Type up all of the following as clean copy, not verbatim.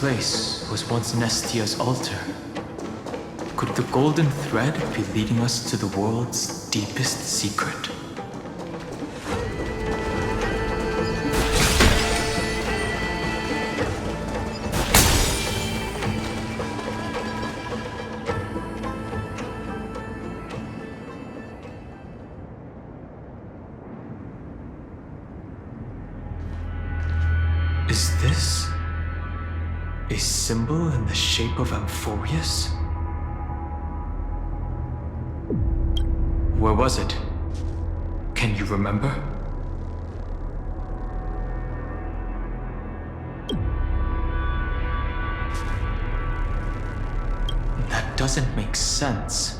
place was once Nestia's altar. Could the golden thread be leading us to the world's deepest secret? Is this a symbol in the shape of Amphoreus? Where was it? Can you remember? That doesn't make sense.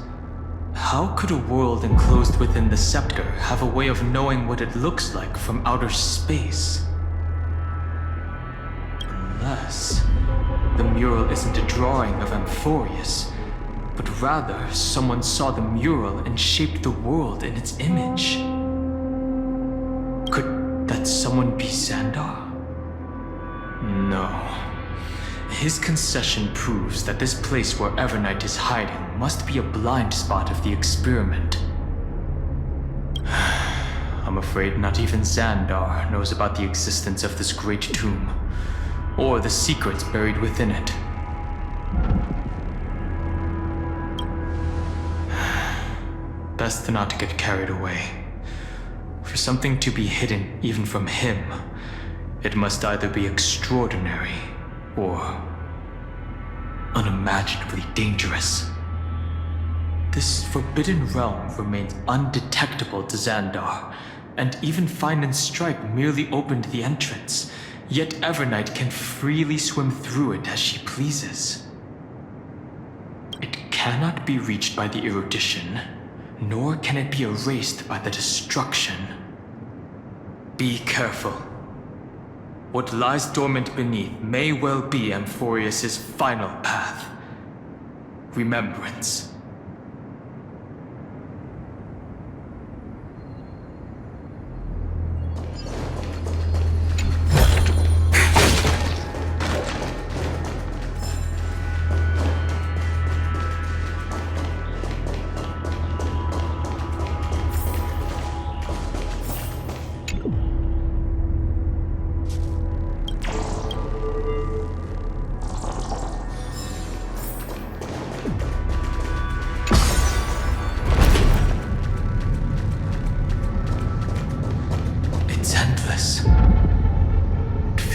How could a world enclosed within the scepter have a way of knowing what it looks like from outer space? Unless the mural isn't a drawing of Amphoreus, but rather someone saw the mural and shaped the world in its image. Could that someone be Xandar? No. His concession proves that this place where Evernight is hiding must be a blind spot of the experiment. I'm afraid not even Xandar knows about the existence of this great tomb, or the secrets buried within it. Best not to get carried away. For something to be hidden even from him, it must either be extraordinary or unimaginably dangerous. This forbidden realm remains undetectable to Xandar, and even Find and Strike merely opened the entrance, yet Evernight can freely swim through it as she pleases. It cannot be reached by the erudition, nor can it be erased by the destruction. Be careful. What lies dormant beneath may well be Amphoreus' final path. Remembrance.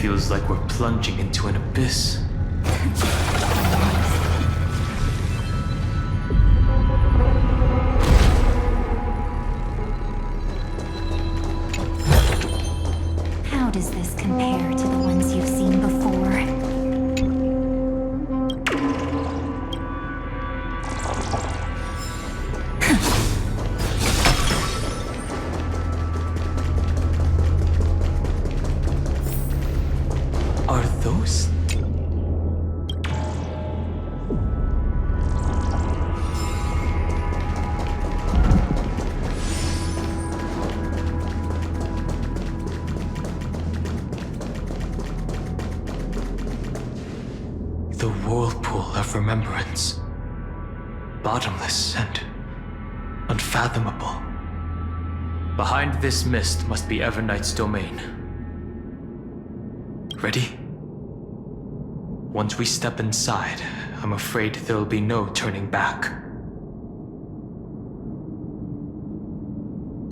Feels like we're plunging into an abyss. How does this compare to the ones you've seen before? Are those? The whirlpool of remembrance. Bottomless and unfathomable. Behind this mist must be Evernight's domain. Ready? Once we step inside, I'm afraid there'll be no turning back.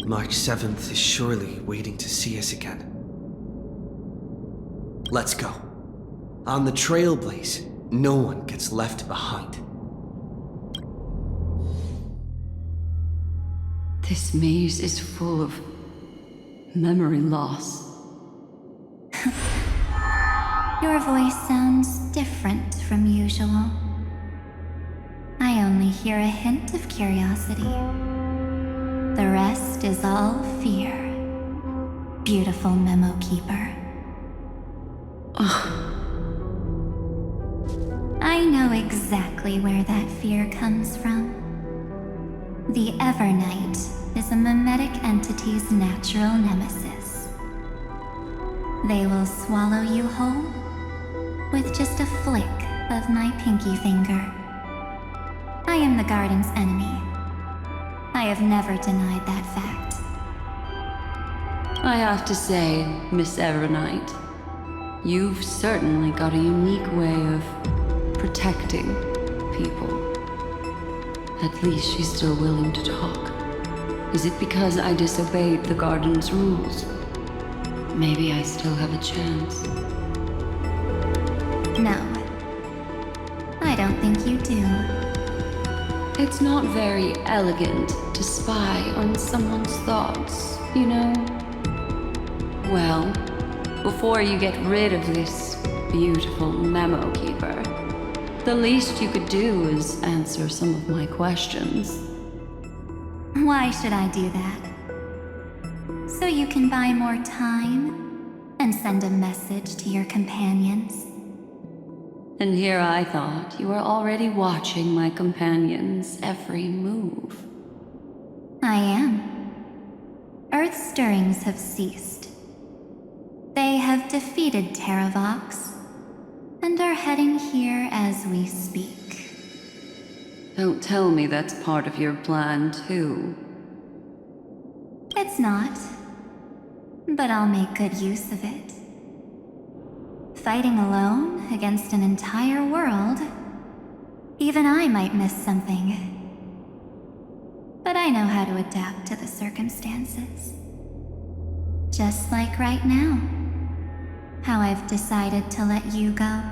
March 7th is surely waiting to see us again. Let's go. On the Trailblaze, no one gets left behind. This maze is full of memory loss. Your voice sounds different from usual. I only hear a hint of curiosity. The rest is all fear. Beautiful memo keeper. I know exactly where that fear comes from. The Evernight is a mimetic entity's natural nemesis. They will swallow you whole, with just a flick of my pinky finger. I am the garden's enemy. I have never denied that fact. I have to say, Miss Evernight, you've certainly got a unique way of protecting people. At least she's still willing to talk. Is it because I disobeyed the garden's rules? Maybe I still have a chance. No. I don't think you do. It's not very elegant to spy on someone's thoughts, you know? Well, before you get rid of this beautiful memo keeper, the least you could do is answer some of my questions. Why should I do that? So you can buy more time and send a message to your companions? And here I thought you were already watching my companion's every move. I am. Earth's stirrings have ceased. They have defeated Terravox and are heading here as we speak. Don't tell me that's part of your plan, too. It's not, but I'll make good use of it. Fighting alone against an entire world, even I might miss something. But I know how to adapt to the circumstances. Just like right now, how I've decided to let you go.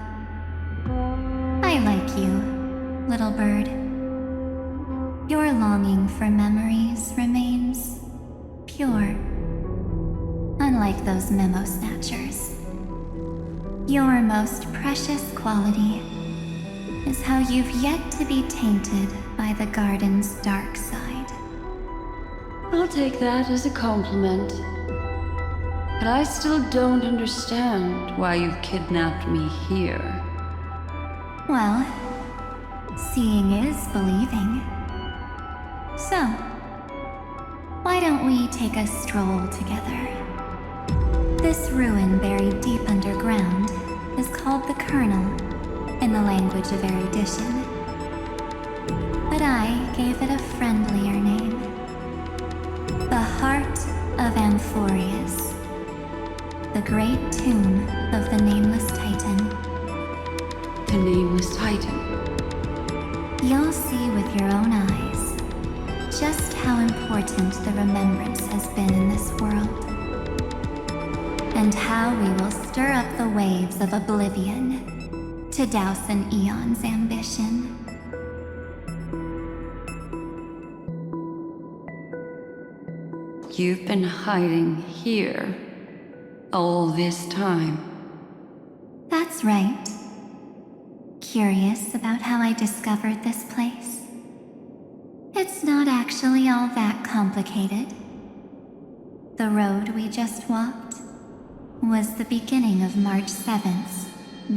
I like you, little bird. Your longing for memories remains pure, unlike those memo snatchers. Your most precious quality is how you've yet to be tainted by the garden's dark side. I'll take that as a compliment. But I still don't understand why you've kidnapped me here. Well, seeing is believing. So, why don't we take a stroll together? This ruin buried deep underground is called the Kernel in the language of erudition. But I gave it a friendlier name. The Heart of Amphoreus. The great tomb of the Nameless Titan. The Nameless Titan. You'll see with your own eyes just how important the remembrance has been in this world. And how we will stir up the waves of oblivion to douse an eon's ambition. You've been hiding here all this time. That's right. Curious about how I discovered this place? It's not actually all that complicated. The road we just walked was the beginning of March 7th's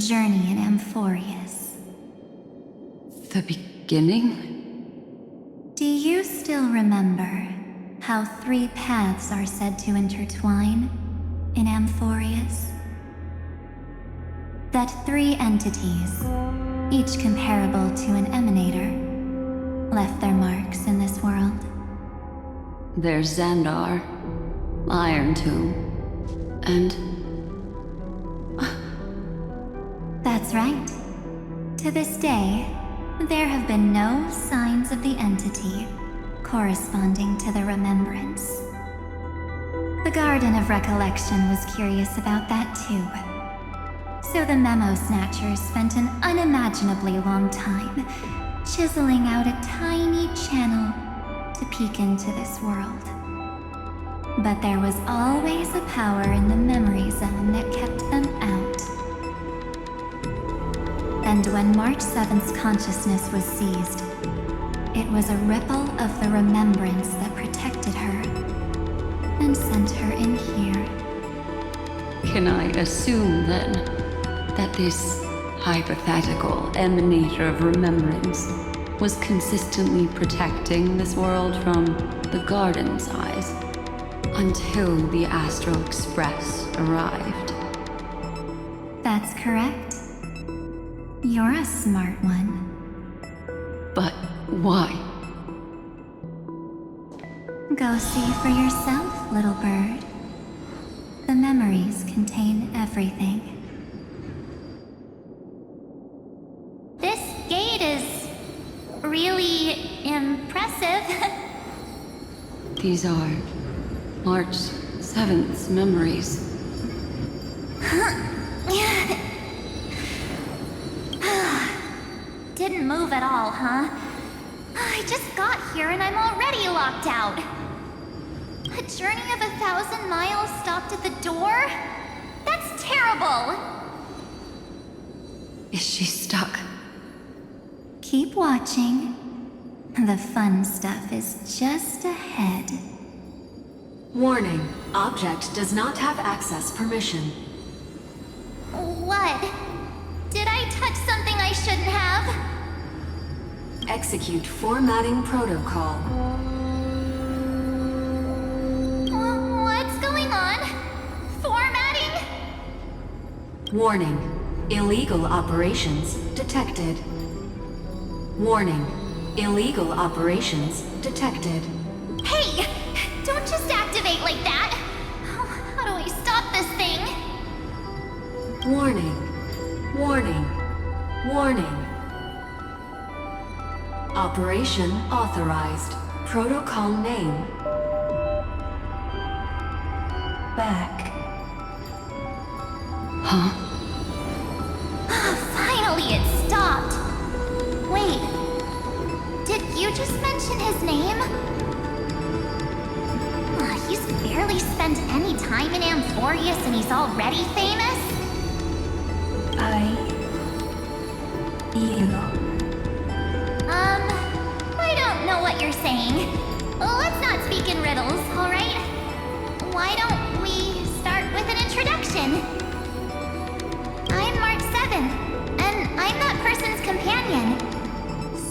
journey in Amphoreus. The beginning? Do you still remember how 3 paths are said to intertwine in Amphoreus? That 3 entities, each comparable to an emanator, left their marks in this world. There's Xandar, Iron Tomb, and... That's right. To this day, there have been no signs of the entity corresponding to the remembrance. The Garden of Recollection was curious about that too. So the memo snatchers spent an unimaginably long time chiseling out a tiny channel to peek into this world. But there was always a power in the memory zone that kept them out. And when March 7th's consciousness was seized, it was a ripple of the remembrance that protected her and sent her in here. Can I assume, then, that this hypothetical emanator of remembrance was consistently protecting this world from the Garden's eyes until the Astral Express arrived? That's correct. You're a smart one. But why? Go see for yourself, little bird. The memories contain everything. This gate is really impressive. These are March 7th's memories. Didn't move at all, huh? I just got here and I'm already locked out. A journey of 1,000 miles stopped at the door? That's terrible! Is she stuck? Keep watching. The fun stuff is just ahead. Warning. Object does not have access permission. What? Did I touch something I shouldn't have? Execute formatting protocol. What's going on? Formatting? Warning. Illegal operations detected. Warning. Illegal operations detected. Hey! Don't just activate like that! How do I stop this thing? Warning. Warning. Warning. Operation authorized. Protocol name. Back. Huh? Finally, it stopped! Wait. Did you just mention his name? He's barely spent any time in Amphoreus and he's already famous? I don't know what you're saying. Let's not speak in riddles, alright? Why don't we start with an introduction? I'm March 7th, and I'm that person's companion.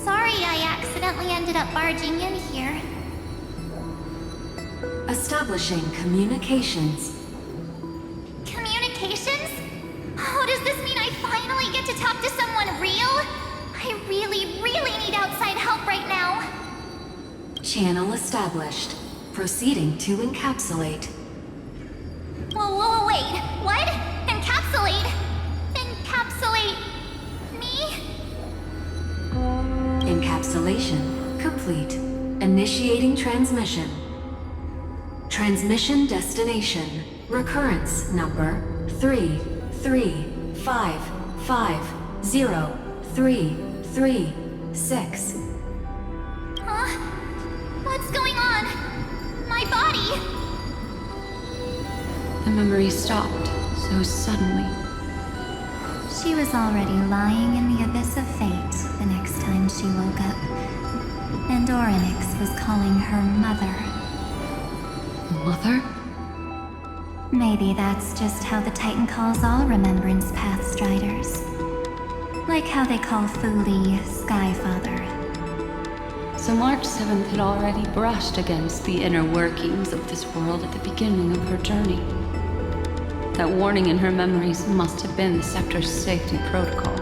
Sorry I accidentally ended up barging in here. Establishing communications. Communications? Oh, does this mean I finally get to talk to someone real? I really, really need outside help right now. Channel established. Proceeding to encapsulate. Whoa, wait. What? Encapsulate? Encapsulate me? Encapsulation complete. Initiating transmission. Transmission destination. Recurrence number 335503336. Huh? What's going on? My body? The memory stopped so suddenly. She was already lying in the abyss of fate the next time she woke up. And Orynyx was calling her mother. Mother? Maybe that's just how the Titan calls all Remembrance Pathstriders. Like how they call Thule Skyfather. So March 7th had already brushed against the inner workings of this world at the beginning of her journey. That warning in her memories must have been the Scepter's safety protocol.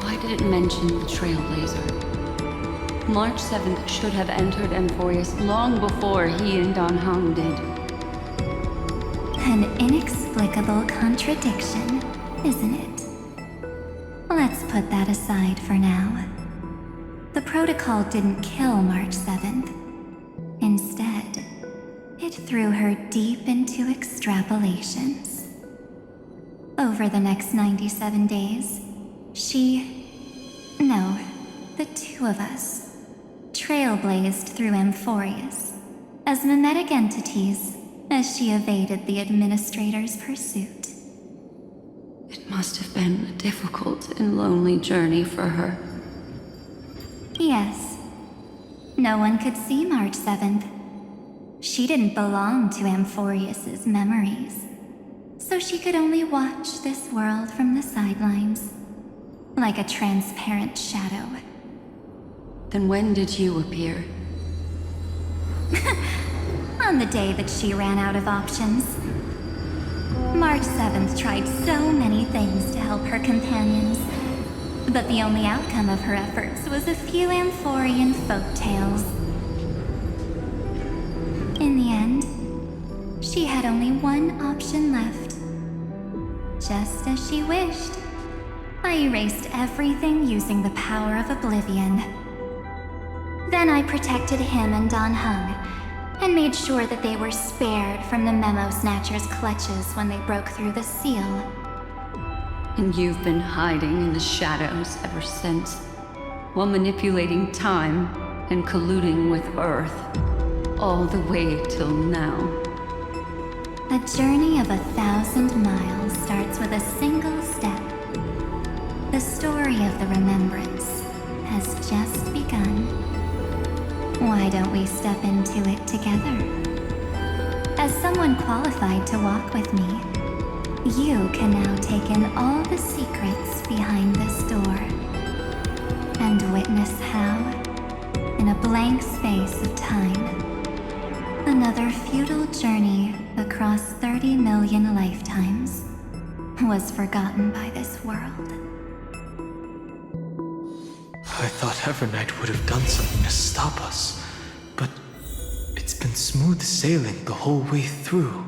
Why did it mention the Trailblazer? March 7th should have entered Amphoreus long before he and Don Hong did. An inexplicable contradiction, isn't it? Let's put that aside for now. The protocol didn't kill March 7th. Instead, it threw her deep into extrapolations. Over the next 97 days, the two of us, trailblazed through Amphoreus as mimetic entities as she evaded the administrator's pursuit. It must have been a difficult and lonely journey for her. Yes. No one could see March 7th. She didn't belong to Amphoreus's memories, so she could only watch this world from the sidelines, like a transparent shadow. Then when did you appear? On the day that she ran out of options. March 7th tried so many things to help her companions, but the only outcome of her efforts was a few Amphorean folk tales. In the end, she had only one option left. Just as she wished, I erased everything using the power of oblivion. Then I protected him and Don Hung, and made sure that they were spared from the Memo Snatcher's clutches when they broke through the seal. And you've been hiding in the shadows ever since, while manipulating time and colluding with Earth, all the way till now. A journey of 1,000 miles starts with a single step. The story of the Remembrance has just begun. Why don't we step into it together? As someone qualified to walk with me, you can now take in all the secrets behind this door and witness how, in a blank space of time, another futile journey across 30 million lifetimes was forgotten by this world. I thought Evernight would have done something to stop us, but it's been smooth sailing the whole way through.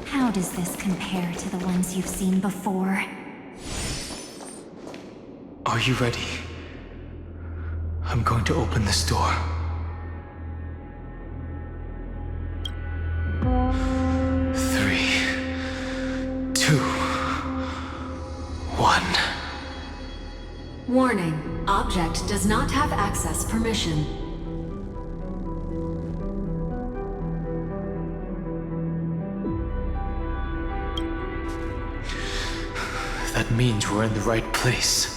How does this compare to the ones you've seen before? Are you ready? I'm going to open this door. Three, two, one. Warning. Object does not have access permission. That means we're in the right place.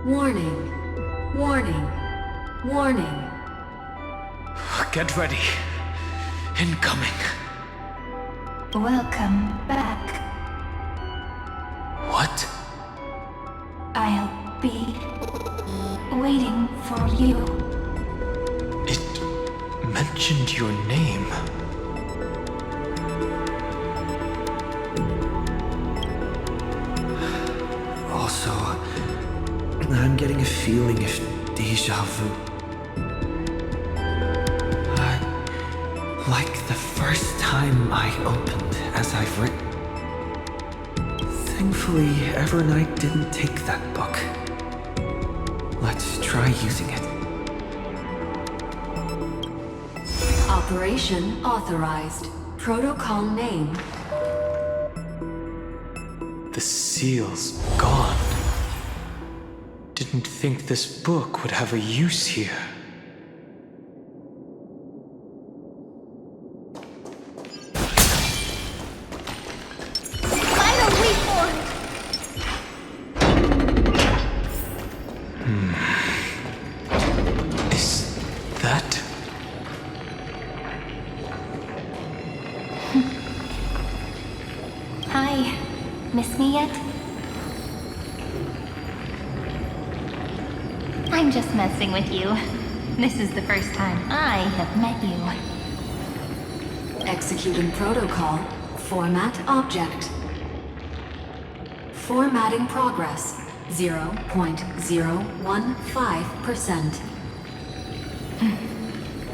Warning. Warning. Warning. Get ready. Incoming. Welcome back. What? I'll be waiting for you. It mentioned your name. Also, I'm getting a feeling of deja vu. Like the first time I opened, as I've written. Thankfully, Evernight didn't take that book. Let's try using it. Operation authorized. Protocol name. The seal's gone. Didn't think this book would have a use here. Is that... Hi. Miss me yet? I'm just messing with you. This is the first time I have met you. Executing protocol. Format object. Formatting progress. 0.015%.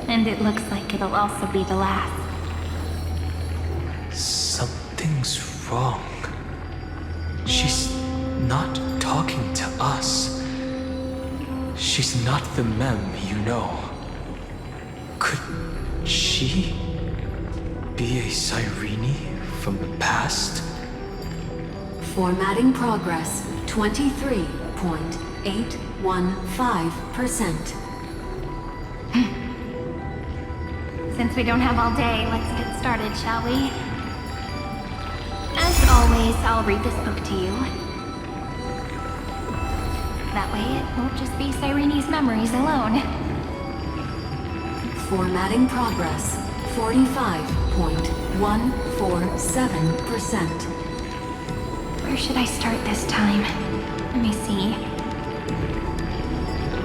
And it looks like it'll also be the last. Something's wrong. She's not talking to us. She's not the Mem, you know. Could she be a Cyrene from the past? Formatting progress. 23.815%. Since we don't have all day, let's get started, shall we? As always, I'll read this book to you. That way it won't just be Cyrene's memories alone. Formatting progress. 45.147%. Where should I start this time? Let me see.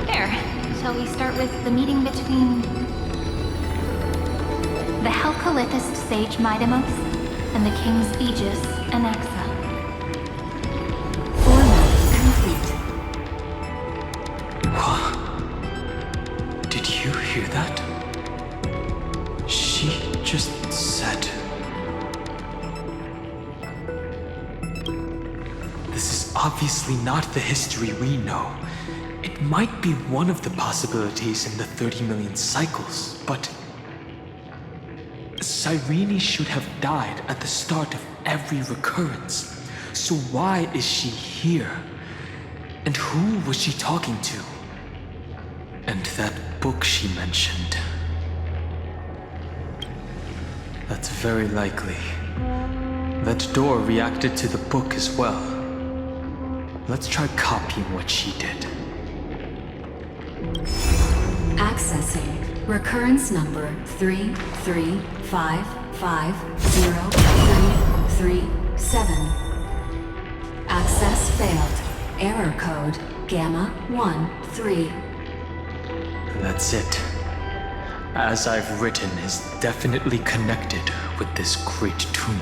There. Shall we start with the meeting between the Helcolithist sage Midamos and the king's aegis Anaxa? Format complete. Did you hear that? She just said... This is obviously not the history we know. It might be one of the possibilities in the 30 million cycles, but... Cyrene should have died at the start of every recurrence. So why is she here? And who was she talking to? And that book she mentioned. That's very likely. That door reacted to the book as well. Let's try copying what she did. Accessing recurrence number 335503337. Access failed. Error code Gamma 13. That's it. As I've written is definitely connected with this great tomb.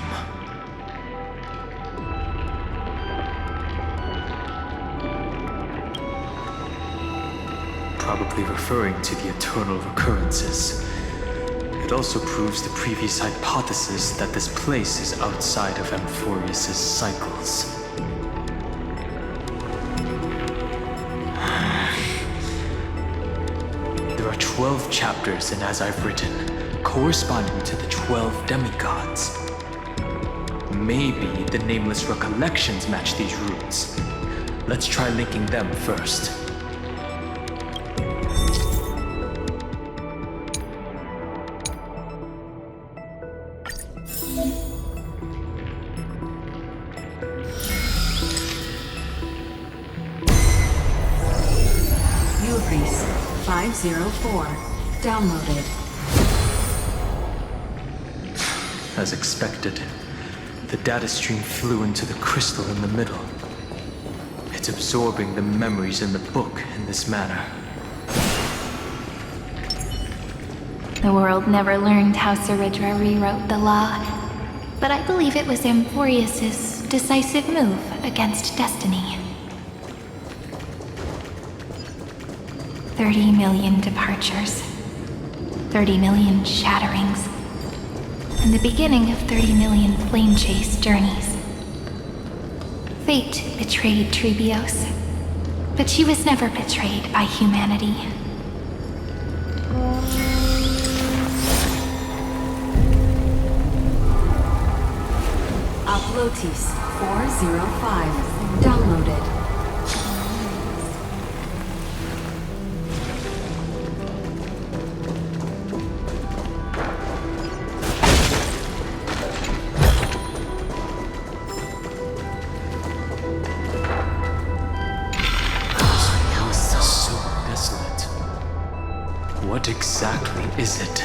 Probably referring to the eternal recurrences. It also proves the previous hypothesis that this place is outside of Amphoreus' cycles. There are 12 chapters in As I've Written, corresponding to the 12 demigods. Maybe the nameless recollections match these roots. Let's try linking them first. Ubrice 504. Downloaded. As expected, the data stream flew into the crystal in the middle. It's absorbing the memories in the book in this manner. The world never learned how Ceridra rewrote the law, but I believe it was Amphoreus' decisive move against destiny. 30 million departures, 30 million shatterings, and the beginning of 30 million flame chase journeys. Fate betrayed Trebios, but she was never betrayed by humanity. Uplotis 405. Downloaded. What exactly is it?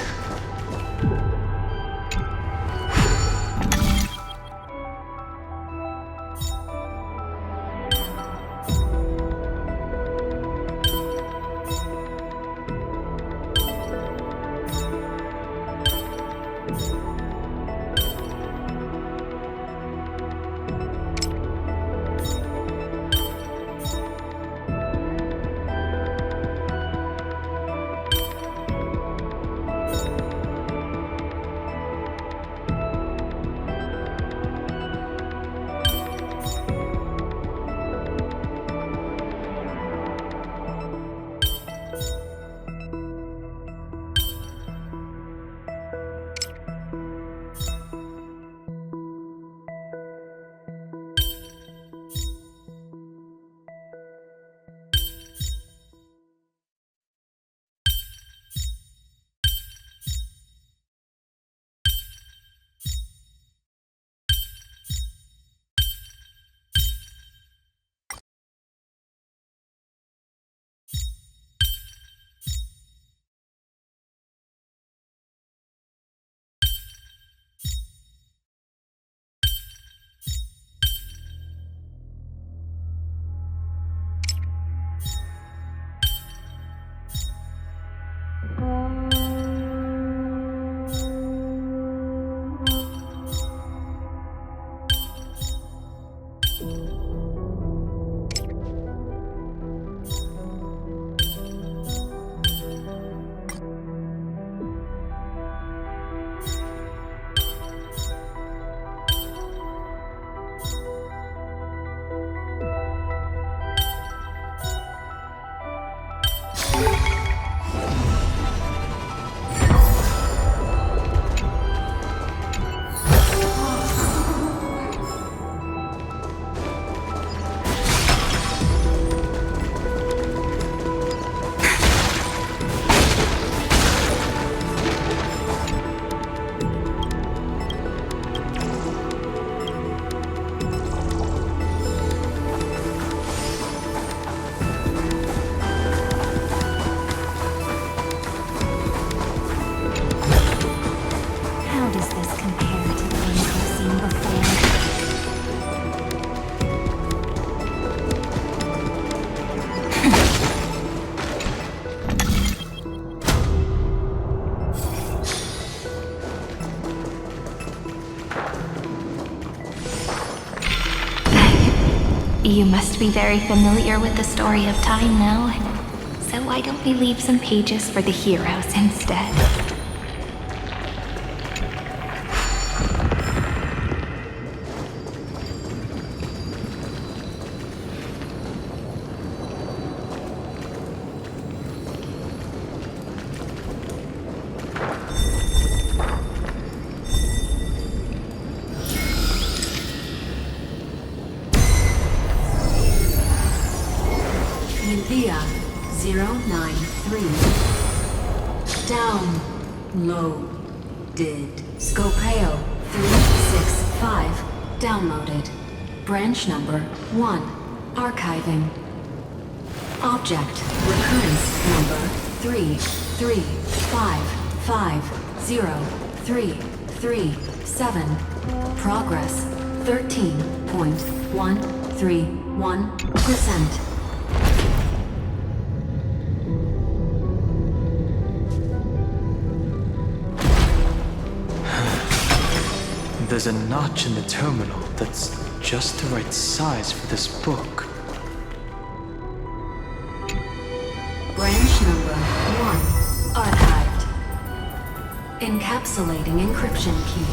How does this compare to the ones I've seen before? You must be very familiar with the story of time now. So why don't we leave some pages for the heroes instead? Thea 093. Downloaded. Scopeo 365. Downloaded. Branch number 1. Archiving. Object recurrence number 335503337. Progress 13.131%. There's a notch in the terminal that's just the right size for this book. Branch number 1. Archived. Encapsulating encryption key.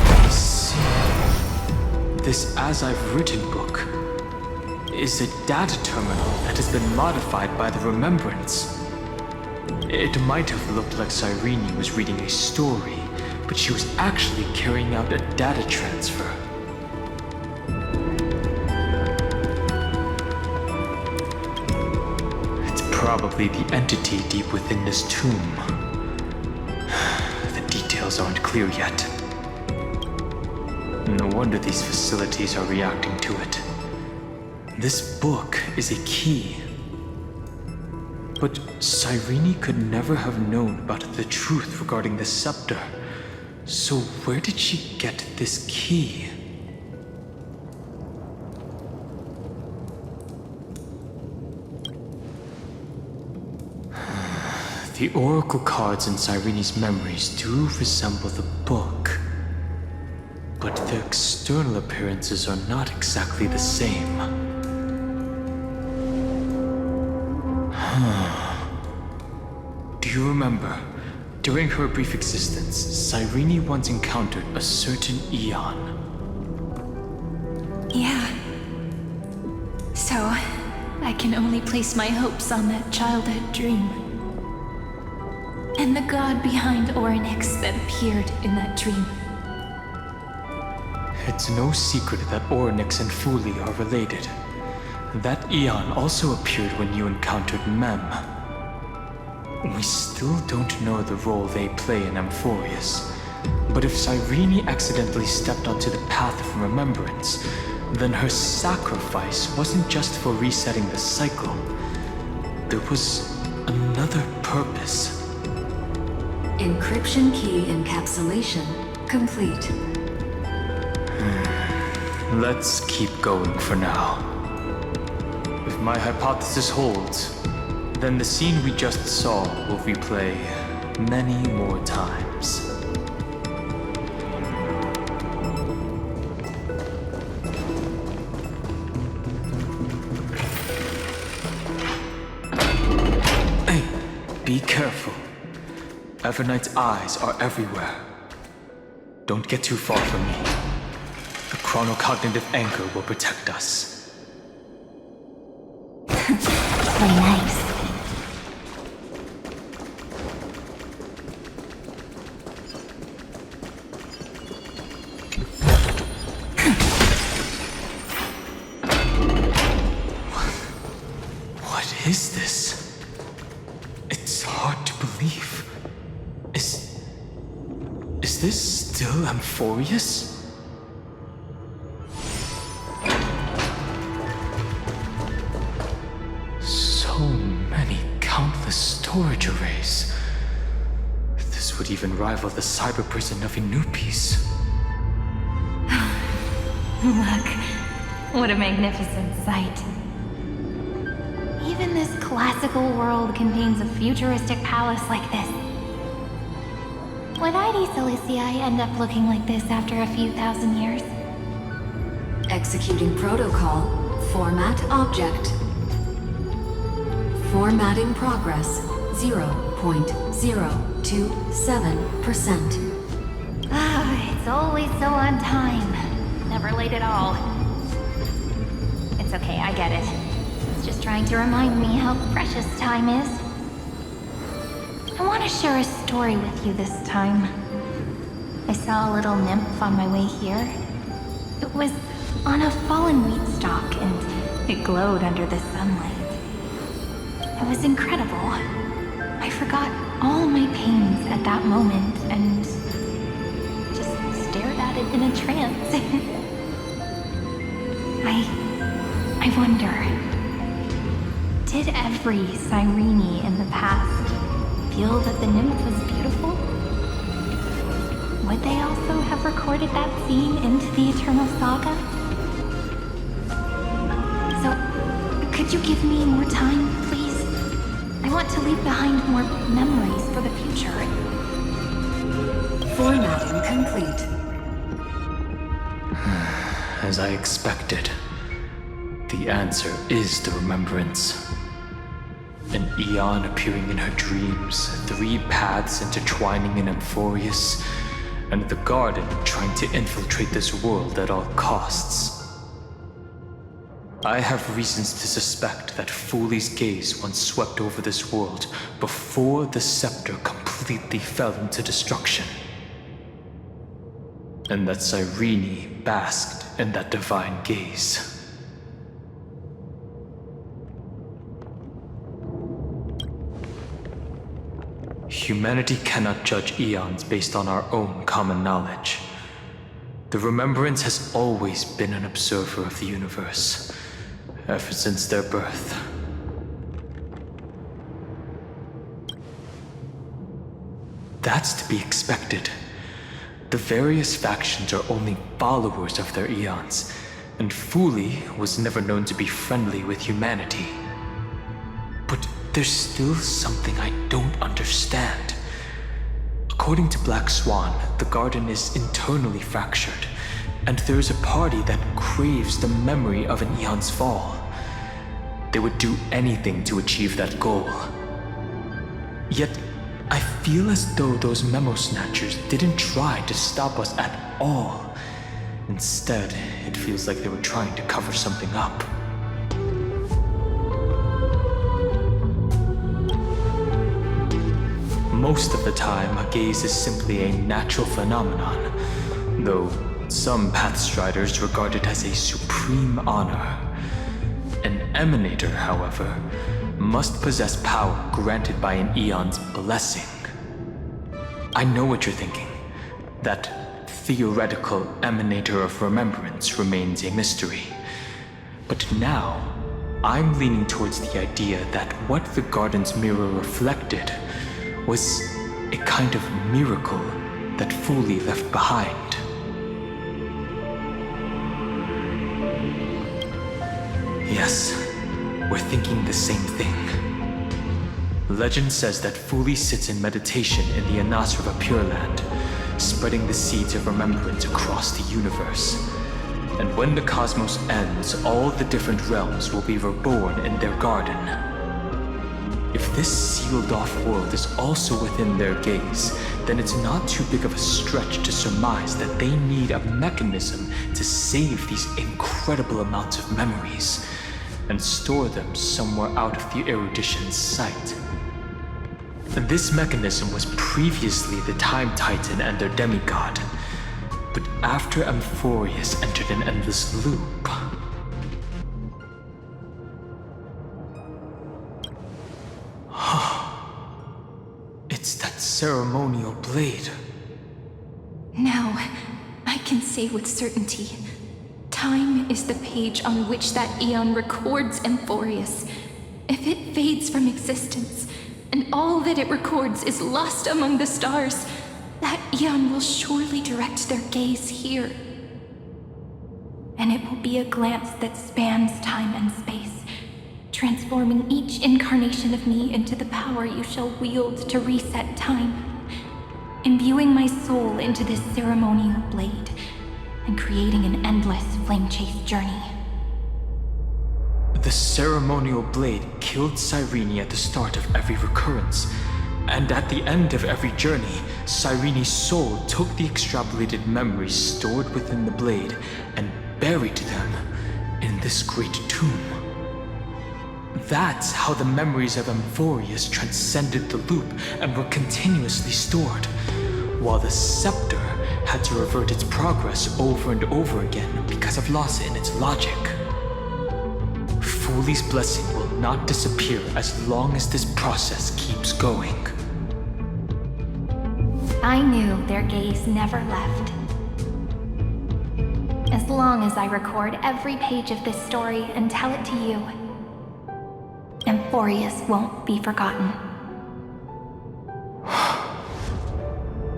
I see. This As I've Written book is a data terminal that has been modified by the remembrance. It might have looked like Cyrene was reading a story, but she was actually carrying out a data transfer. It's probably the entity deep within this tomb. The details aren't clear yet. No wonder these facilities are reacting to it. This book is a key. But Cyrene could never have known about the truth regarding the scepter. So where did she get this key? The oracle cards in Cyrene's memories do resemble the book, but their external appearances are not exactly the same. Do you remember, during her brief existence, Cyrene once encountered a certain Eon? Yeah. So, I can only place my hopes on that childhood dream. And the god behind Orynyx that appeared in that dream. It's no secret that Orynyx and Fuli are related. That Eon also appeared when you encountered Mem. We still don't know the role they play in Amphoreus. But if Cyrene accidentally stepped onto the path of remembrance, then her sacrifice wasn't just for resetting the cycle. There was another purpose. Encryption key encapsulation complete. Let's keep going for now. If my hypothesis holds, then the scene we just saw will replay many more times. Hey, be careful. Evernight's eyes are everywhere. Don't get too far from me. The chronocognitive anchor will protect us. Play nice. What is this? It's hard to believe. Is this still Amphoreus? So many countless storage arrays. This would even rival the cyber prison of Inupis. Look, what a magnificent sight. Even this classical world contains a futuristic palace like this. Would ID Silicii end up looking like this after a few thousand years? Executing protocol. Format object. Formatting progress. 0.027%. It's always so on time. Never late at all. It's okay, I get it. It's just trying to remind me how precious time is. I want to share a story with you this time. I saw a little nymph on my way here. It was on a fallen wheat stalk, and it glowed under the sunlight. It was incredible. I forgot all my pains at that moment and just stared at it in a trance. I wonder, did every Cyrene in the past feel that the nymph was beautiful? Would they also have recorded that scene into the Eternal Saga? So, could you give me more time, please? I want to leave behind more memories for the future. Formatting complete. As I expected, the answer is the remembrance. An eon appearing in her dreams, 3 paths intertwining in Amphoreus, and the garden trying to infiltrate this world at all costs. I have reasons to suspect that Fooley's gaze once swept over this world before the scepter completely fell into destruction. And that Cyrene basked in that divine gaze. Humanity cannot judge eons based on our own common knowledge. The Remembrance has always been an observer of the universe, ever since their birth. That's to be expected. The various factions are only followers of their eons, and Fooley was never known to be friendly with humanity. But there's still something I don't understand. According to Black Swan, the garden is internally fractured, and there is a party that craves the memory of an eon's fall. They would do anything to achieve that goal. Yet, I feel as though those memo snatchers didn't try to stop us at all. Instead, it feels like they were trying to cover something up. Most of the time, a gaze is simply a natural phenomenon, though some Pathstriders regard it as a supreme honor. An Emanator, however, must possess power granted by an eon's blessing. I know what you're thinking. That theoretical Emanator of Remembrance remains a mystery. But now, I'm leaning towards the idea that what the garden's mirror reflected was a kind of miracle that Fooley left behind. Yes, we're thinking the same thing. Legend says that Fooley sits in meditation in the Anasrava Pure Land, spreading the seeds of remembrance across the universe. And when the cosmos ends, all the different realms will be reborn in their garden. If this sealed-off world is also within their gaze, then it's not too big of a stretch to surmise that they need a mechanism to save these incredible amounts of memories and store them somewhere out of the erudition's sight. This mechanism was previously the Time Titan and their demigod, but after Amphoreus entered an endless loop... It's that ceremonial blade. Now, I can say with certainty, time is the page on which that eon records Amphoreus. If it fades from existence, and all that it records is lost among the stars, that eon will surely direct their gaze here. And it will be a glance that spans time and space, transforming each incarnation of me into the power you shall wield to reset time, imbuing my soul into this ceremonial blade, and creating an endless flame-chase journey. The ceremonial blade killed Cyrene at the start of every recurrence, and at the end of every journey, Cyrene's soul took the extrapolated memories stored within the blade and buried them in this great tomb. That's how the memories of Amphoreus transcended the loop and were continuously stored, while the scepter had to revert its progress over and over again because of loss in its logic. Foolie's blessing will not disappear as long as this process keeps going. I knew their gaze never left. As long as I record every page of this story and tell it to you, Amphoreus won't be forgotten.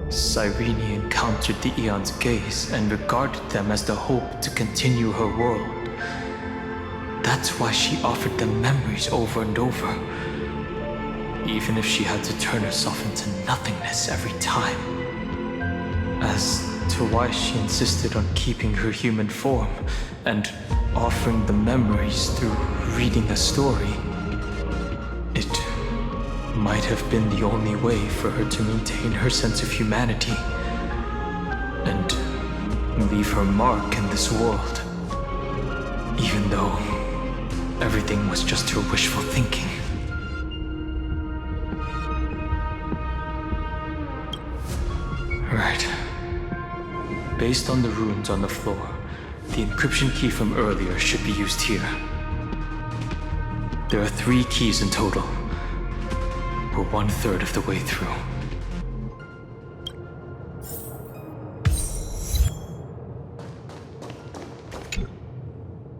Cyrene encountered the Eon's gaze and regarded them as the hope to continue her world. That's why she offered them memories over and over, even if she had to turn herself into nothingness every time. As to why she insisted on keeping her human form and offering the memories through reading a story, it might have been the only way for her to maintain her sense of humanity and leave her mark in this world, even though everything was just her wishful thinking. Right. Based on the runes on the floor, the encryption key from earlier should be used here. There are 3 keys in total. We're 1/3 of the way through.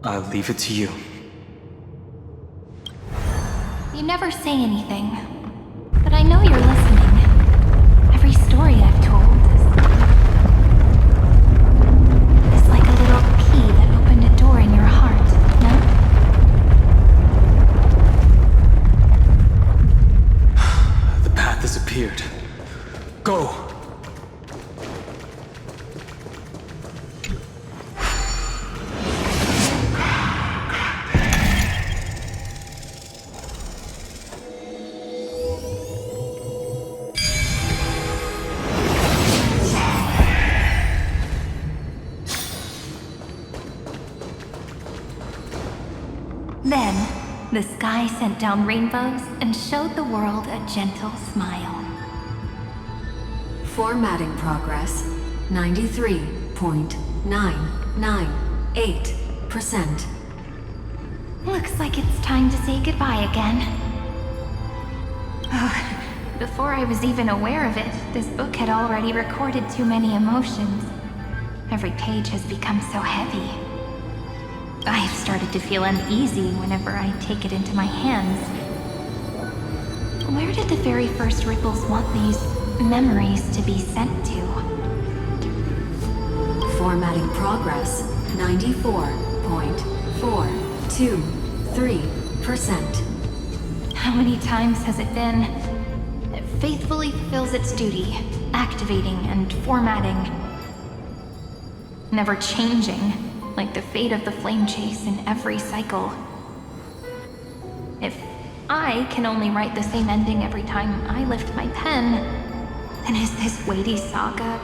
I'll leave it to you. You never say anything, but I know you're listening. Every story I've told is like a little key that opened a door in your heart, no? The path has appeared. Go! Then, the sky sent down rainbows and showed the world a gentle smile. Formatting progress 93.998%. Looks like it's time to say goodbye again. Before I was even aware of it, this book had already recorded too many emotions. Every page has become so heavy. I've started to feel uneasy whenever I take it into my hands. Where did the very first ripples want these memories to be sent to? Formatting progress 94.423%. How many times has it been? It faithfully fulfills its duty, activating and formatting. Never changing, like the fate of the flame chase in every cycle. It I can only write the same ending every time I lift my pen, then is this weighty saga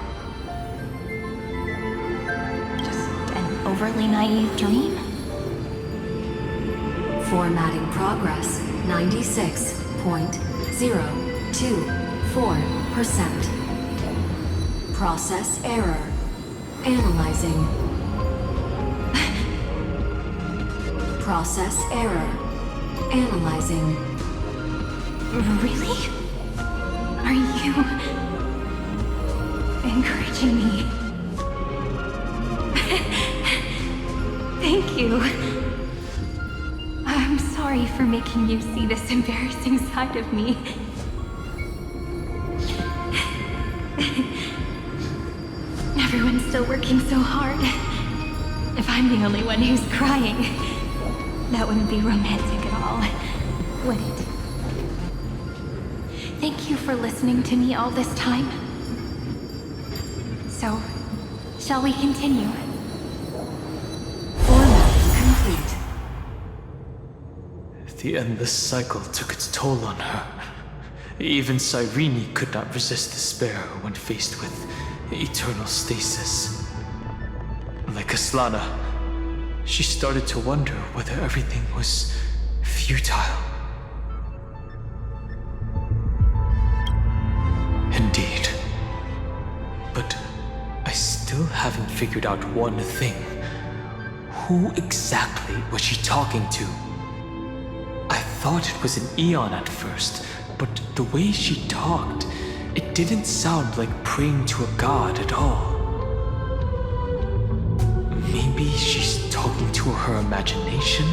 just an overly naive dream? Formatting progress 96.024%. Process error. Analyzing. Process error. Analyzing. Really? Are you encouraging me? Thank you. I'm sorry for making you see this embarrassing side of me. Everyone's still working so hard. If I'm the only one who's crying, that wouldn't be romantic at all, would it? Thank you for listening to me all this time. So, shall we continue? Format complete. The endless cycle took its toll on her. Even Cyrene could not resist despair when faced with eternal stasis. Like Aslana, she started to wonder whether everything was futile. Indeed. But I still haven't figured out one thing. Who exactly was she talking to? I thought it was an Eon at first, but the way she talked, it didn't sound like praying to a god at all. Maybe she's talking to her imagination,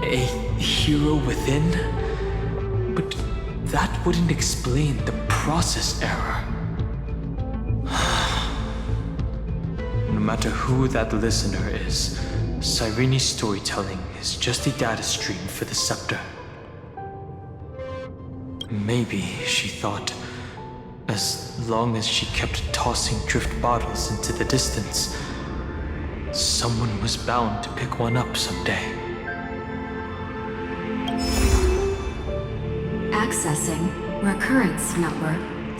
a hero within? But that wouldn't explain the process error. No matter who that listener is, Cyrene's storytelling is just a data stream for the scepter. Maybe, she thought, as long as she kept tossing drift bottles into the distance, someone was bound to pick one up someday. Accessing recurrence number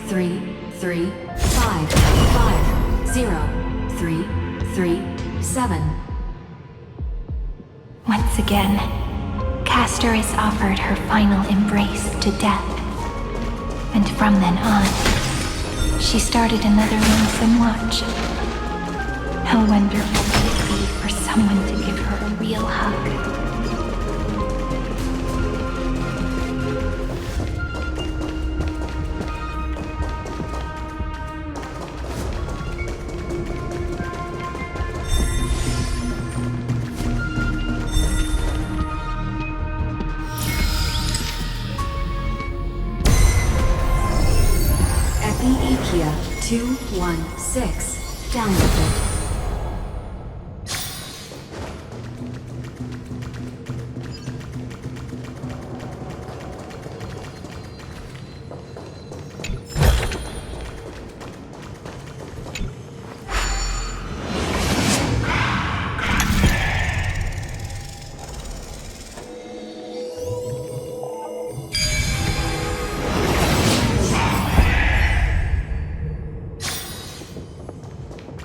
335503337. Once again, Castorice offered her final embrace to death. And from then on, she started another lonesome watch. How wonderful would it be for someone to give her a real hug? Epiikia 216 downloaded.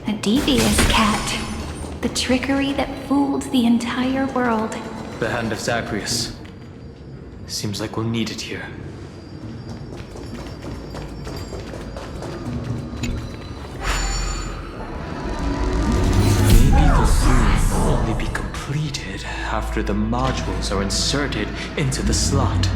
A devious cat. The trickery that fooled the entire world. The hand of Zagreus. Seems like we'll need it here. Maybe the room will only be completed after the modules are inserted into the slot.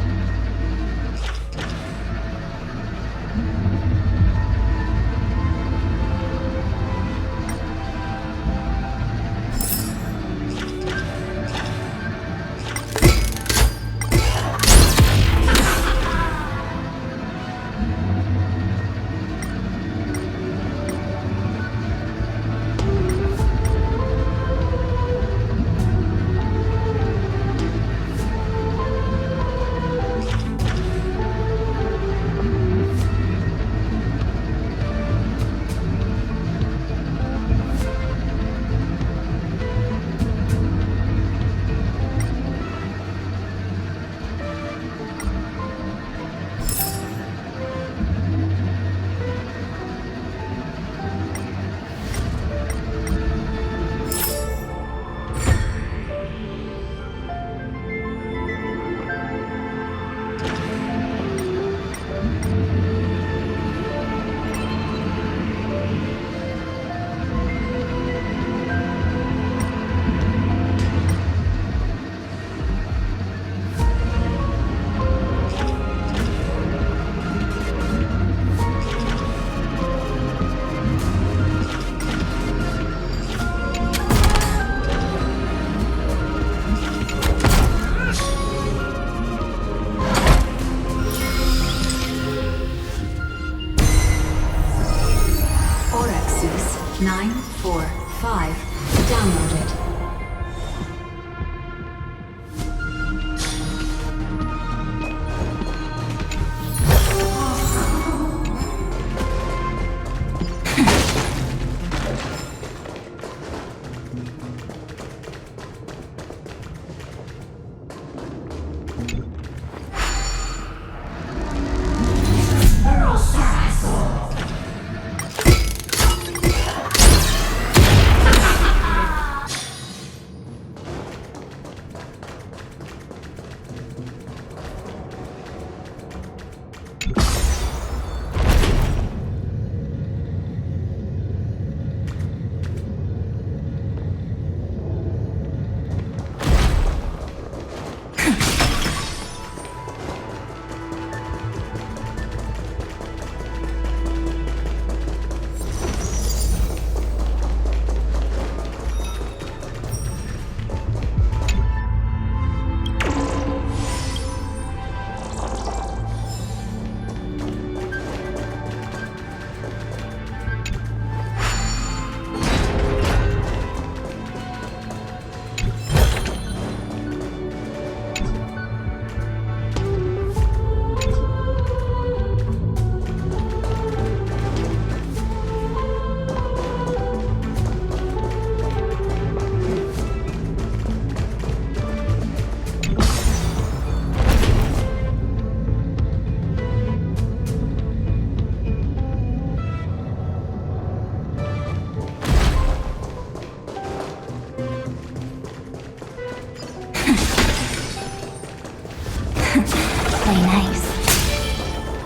945. Downloaded.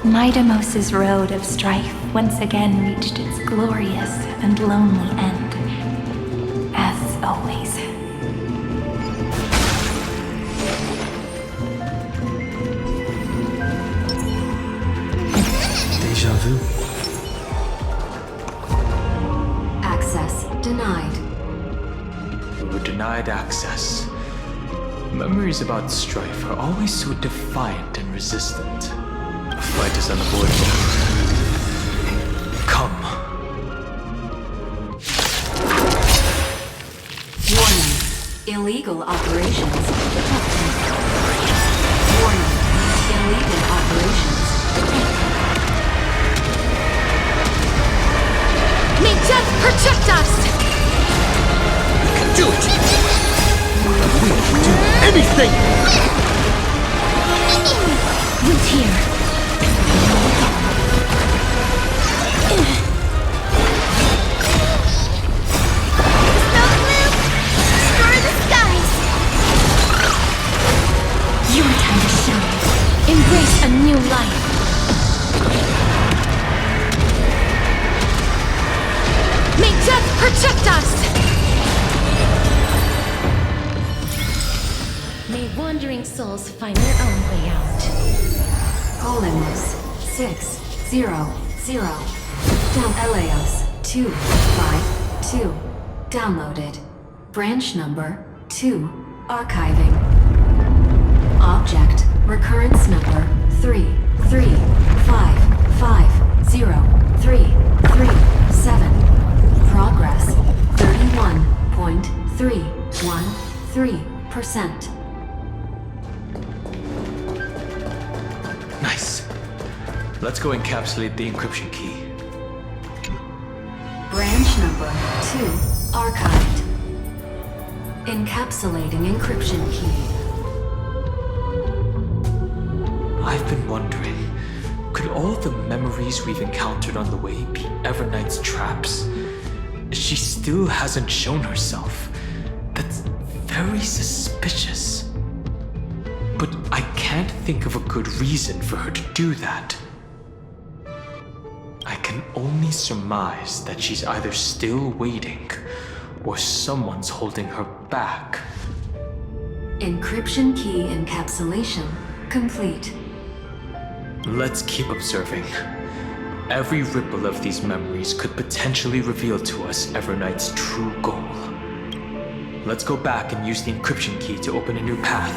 Midamos's road of strife once again reached its glorious and lonely end. As always. Deja vu. Access denied. We were denied access. Memories about strife are always so defiant and resistant. A fight is unavoidable. Come. Warning. Illegal operations detected. Warning. Illegal operations detected. May death protect us! Do it! We can do anything! Wait here. Your time to shine. Embrace a new life. May death protect us! May wandering souls find their own way out. Columns 600. Down Eleos 252. Downloaded. Branch number 2. Archiving. Object recurrence number 335503337. Progress 31.313%. Nice. Let's go encapsulate the encryption key. Branch number 2 archived. Encapsulating encryption key. I've been wondering, could all the memories we've encountered on the way be Evernight's traps? She still hasn't shown herself. That's very suspicious. But I can't think of a good reason for her to do that. I can only surmise that she's either still waiting, or someone's holding her back. Encryption key encapsulation complete. Let's keep observing. Every ripple of these memories could potentially reveal to us Evernight's true goal. Let's go back and use the encryption key to open a new path.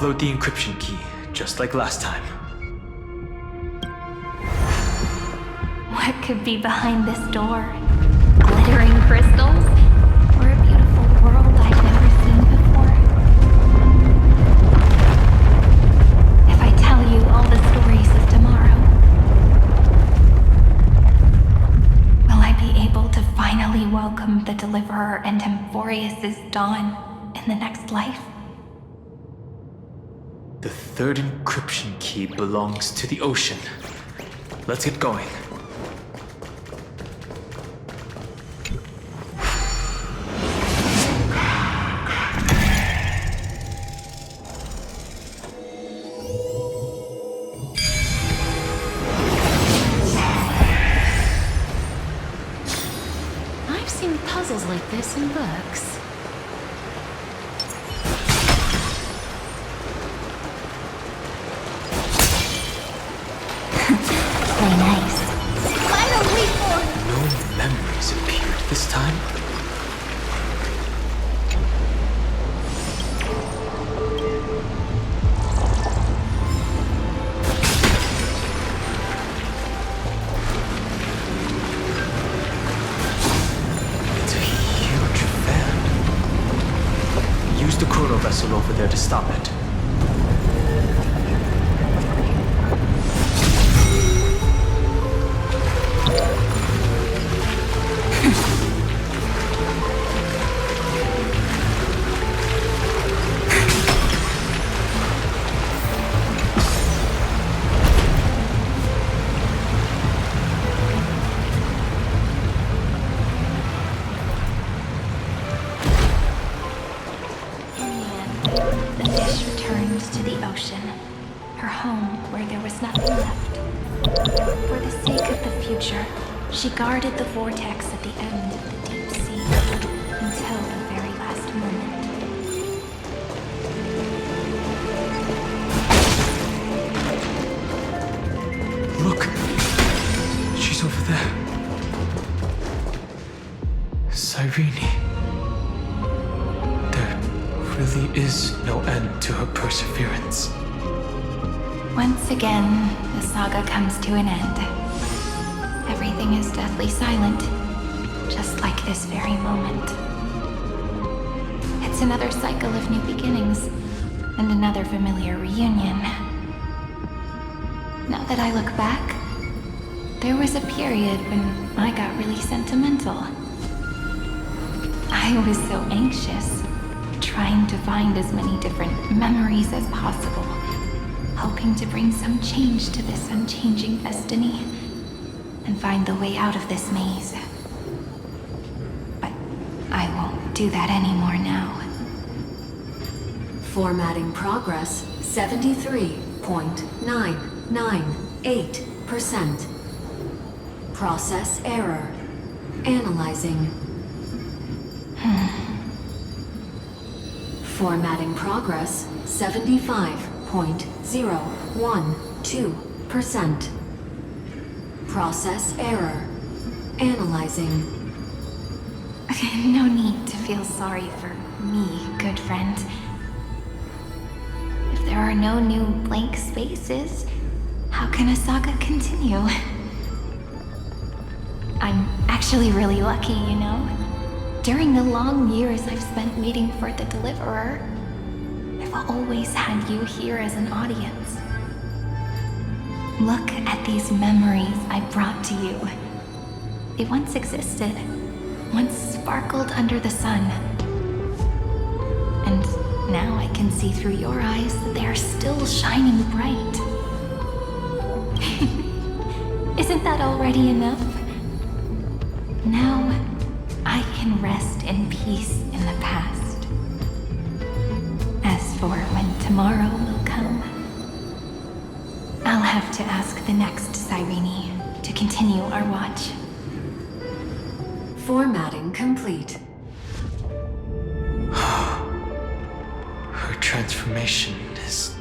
upload the encryption key, just like last time. What could be behind this door? Glittering crystals? Or a beautiful world I've never seen before? If I tell you all the stories of tomorrow, will I be able to finally welcome the Deliverer and Amphoreus' dawn in the next life? The third encryption key belongs to the ocean. Let's get going. I've seen puzzles like this in books. Play nice. No memories appeared this time. It's a huge fan. Use the chrono vessel over there to stop it. In the end, the fish returned to the ocean, her home where there was nothing left. For the sake of the future, she guarded the vortex at the end of the deep sea until the very last moment. Look! She's over there. Cyrene. There really is no end to her perseverance. Once again, the saga comes to an end. Everything is deathly silent, just like this very moment. It's another cycle of new beginnings, and another familiar reunion. Now that I look back, there was a period when I got really sentimental. I was so anxious, trying to find as many different memories as possible, hoping to bring some change to this unchanging destiny and find the way out of this maze. But I won't do that anymore now. Formatting progress 73.998%. Process error. Analyzing. Formatting progress 75.012%. Process error. Analyzing. No need to feel sorry for me, good friend. If there are no new blank spaces, how can a saga continue? I'm actually really lucky, you know? During the long years I've spent waiting for the Deliverer, I've always had you here as an audience. Look at these memories I brought to you. They once existed, once sparkled under the sun. And now I can see through your eyes that they are still shining bright. Isn't that already enough? Now, I can rest in peace in the past. As for when tomorrow will come, I'll have to ask the next Cyrene to continue our watch. Formatting complete. Her transformation is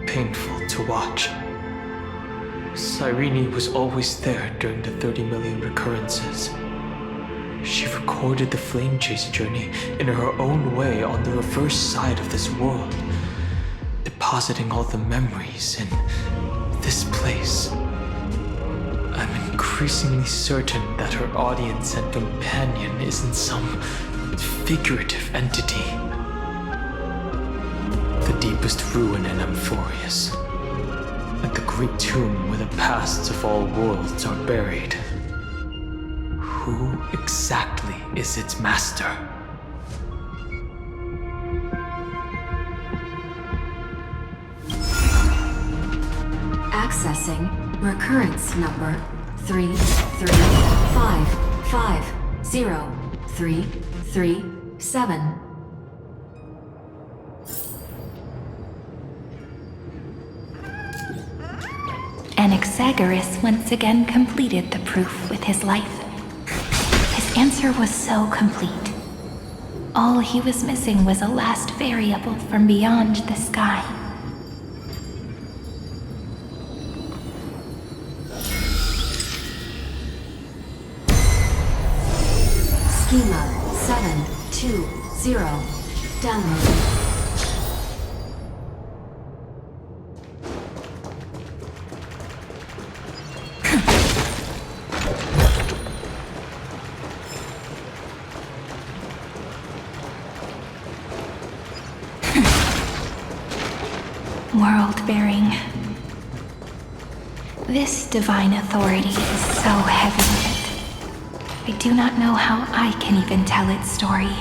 painful to watch. Cyrene was always there during the 30 million recurrences. She recorded the Flame Chase journey in her own way on the reverse side of this world. The depositing all the memories in this place. I'm increasingly certain that her audience and companion isn't some figurative entity. The deepest ruin in Amphoreus, at the great tomb where the pasts of all worlds are buried. Who exactly is its master? Accessing recurrence number 335503337. Anaxagoras once again completed the proof with his life. His answer was so complete. All he was missing was a last variable from beyond the sky. Schema 720. Downloaded. World-bearing. This divine authority is so heavy that I do not know how I can even tell its story.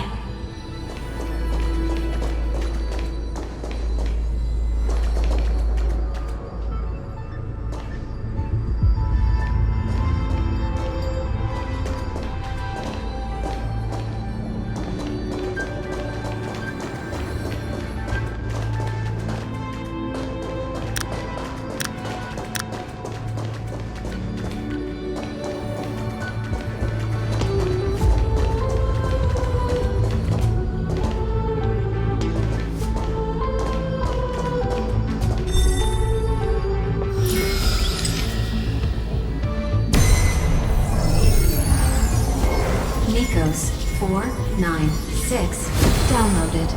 Nikos 496. Downloaded.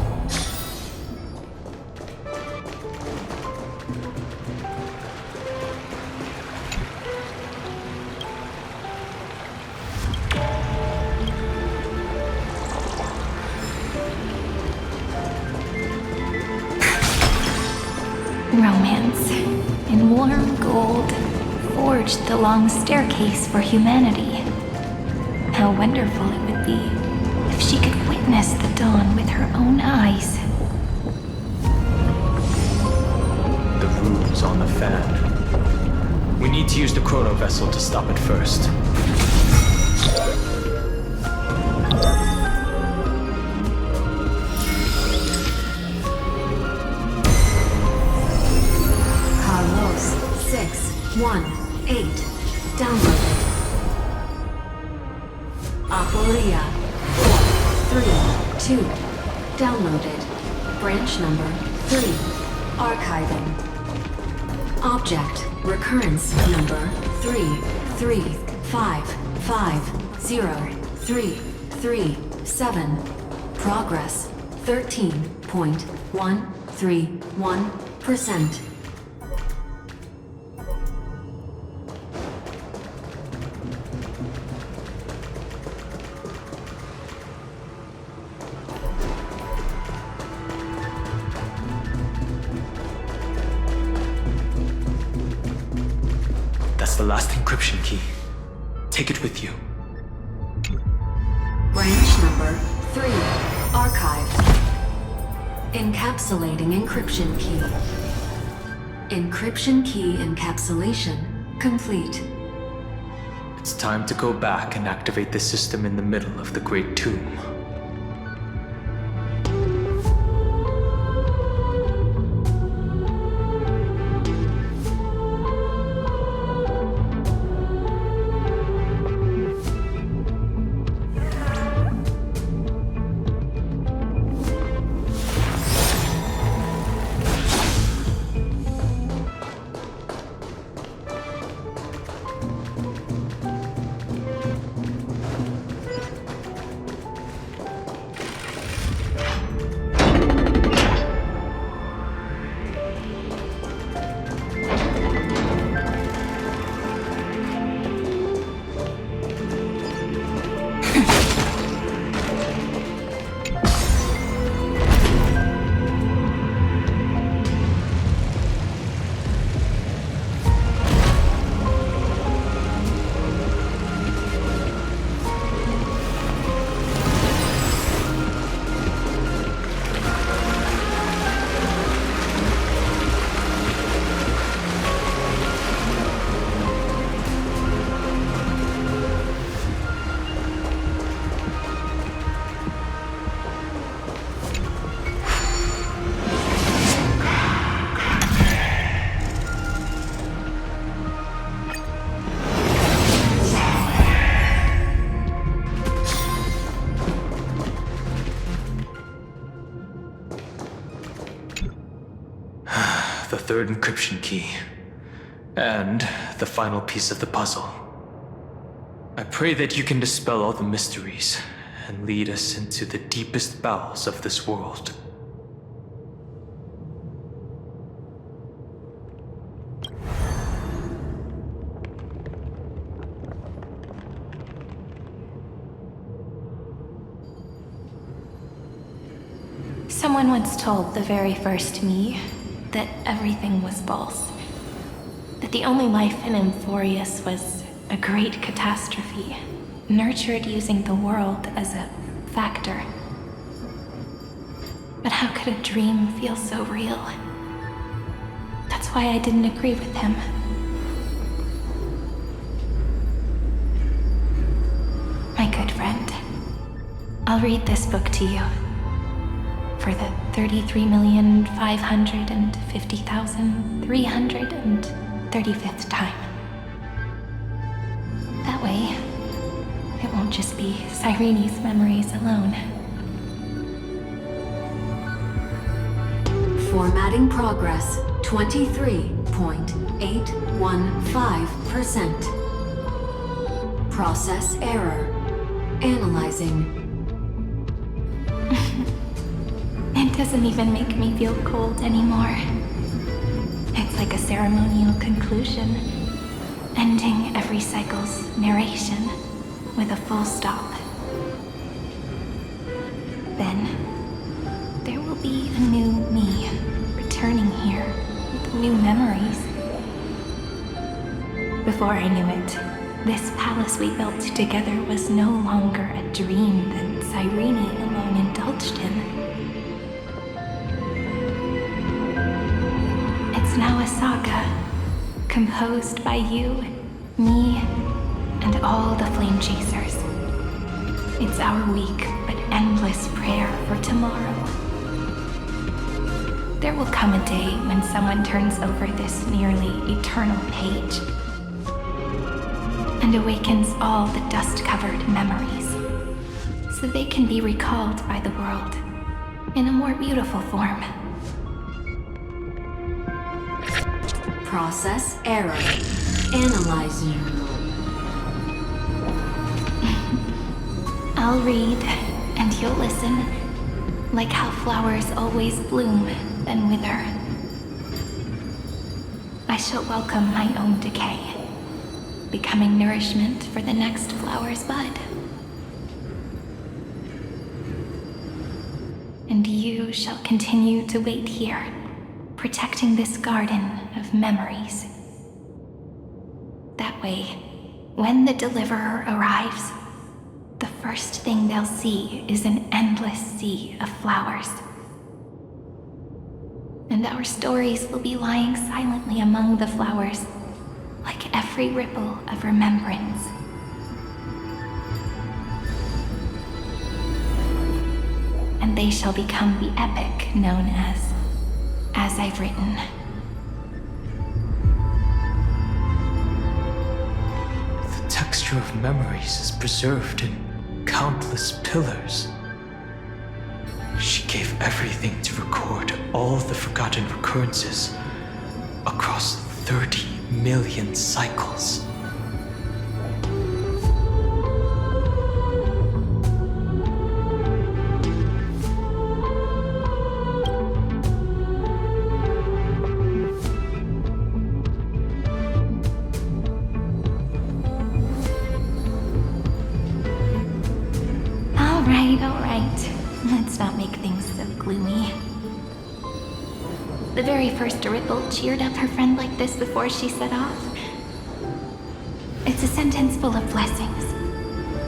Romance, in warm gold, forged the long staircase for humanity. How wonderful it would be if she could witness the dawn with her own eyes. The rune's on the fan. We need to use the chrono vessel to stop it first. Carlos 618. Downloaded. Aporia 432. Downloaded. Branch number 3. Archiving. Object recurrence number 335503337. Progress 13.131%. That's the last encryption key. Take it with you. Branch number 3. Archived. Encapsulating encryption key. Encryption key encapsulation complete. It's time to go back and activate the system in the middle of the Great Tomb. the third encryption key, and the final piece of the puzzle. I pray that you can dispel all the mysteries and lead us into the deepest bowels of this world. Someone once told the very first me that everything was false. That the only life in Amphoreus was a great catastrophe, nurtured using the world as a factor. But how could a dream feel so real? That's why I didn't agree with him. My good friend, I'll read this book to you. For the 33,550,335th time. That way, it won't just be Cyrene's memories alone. Formatting progress 23.815%. Process error. Analyzing. It doesn't even make me feel cold anymore. It's like a ceremonial conclusion, ending every cycle's narration with a full stop. Then, there will be a new me returning here with new memories. Before I knew it, this palace we built together was no longer a dream that Cyrene alone indulged in. Now a saga, composed by you, me, and all the flame chasers. It's our weak but endless prayer for tomorrow. There will come a day when someone turns over this nearly eternal page and awakens all the dust-covered memories, so they can be recalled by the world in a more beautiful form. Process error. Analyzing. I'll read, and you'll listen, like how flowers always bloom, then wither. I shall welcome my own decay, becoming nourishment for the next flower's bud. And you shall continue to wait here, protecting this garden of memories. That way, when the deliverer arrives, the first thing they'll see is an endless sea of flowers. And our stories will be lying silently among the flowers, like every ripple of remembrance. And they shall become the epic known as I've Written. The texture of memories is preserved in countless pillars. She gave everything to record all the forgotten recurrences across 30 million cycles. All right. Let's not make things so gloomy. The very first ripple cheered up her friend like this before she set off. It's a sentence full of blessings,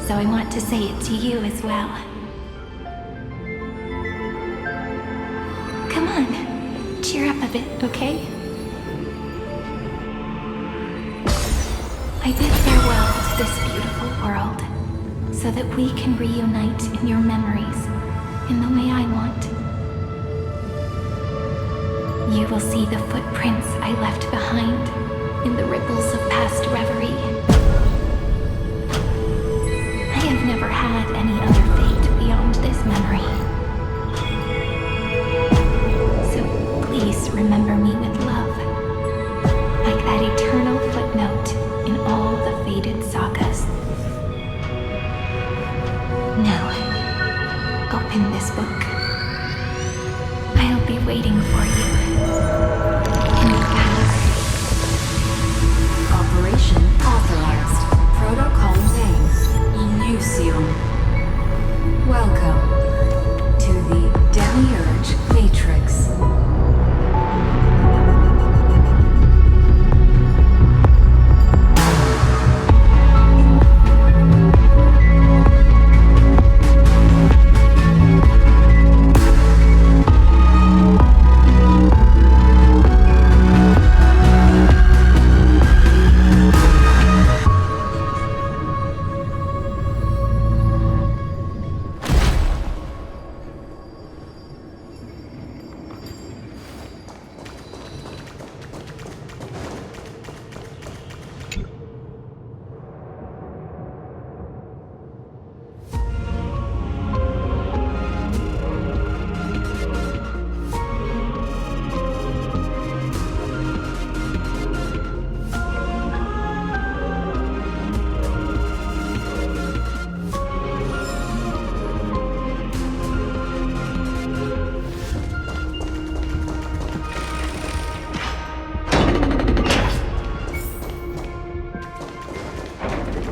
so I want to say it to you as well. Come on, cheer up a bit, okay? I bid farewell to this beautiful world, so that we can reunite in your memories in the way I want. You will see the footprints I left behind in the ripples of past reverie. I have never had any other fate beyond this memory. So please remember me with love. in this book. I'll be waiting for you in the palace. Operation authorized. Protocol name, Lucium. Welcome to the Demiurge Matrix.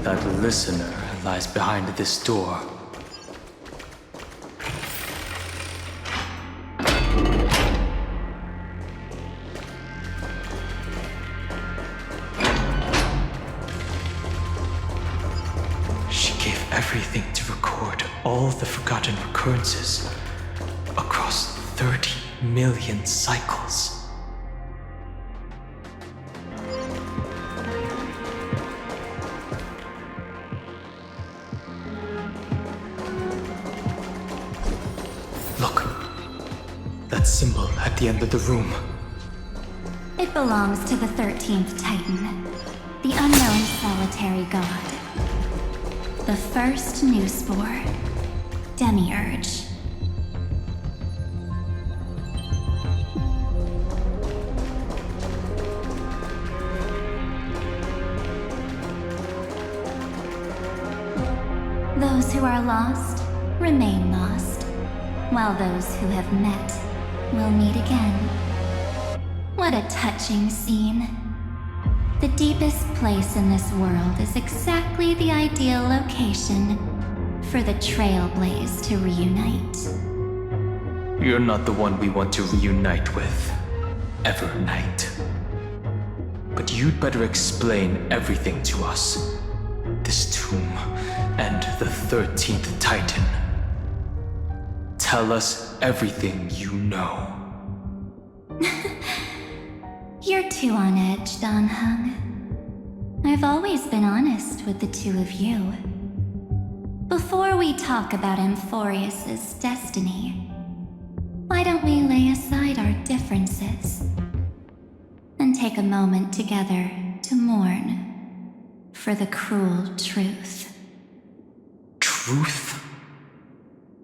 That listener lies behind this door. She gave everything to record all the forgotten recurrences across 30 million cycles. Look, that symbol at the end of the room. It belongs to the 13th Titan, the unknown solitary god. The first new spore, Demiurge. Those who are lost remain lost, while those who have met will meet again. What a touching scene. The deepest place in this world is exactly the ideal location for the Trailblaze to reunite. You're not the one we want to reunite with, Evernight. But you'd better explain everything to us. This tomb and the 13th Titan. Tell us everything you know. You're too on edge, Don Hung. I've always been honest with the two of you. Before we talk about Amphoreus' destiny, why don't we lay aside our differences and take a moment together to mourn for the cruel truth? Truth?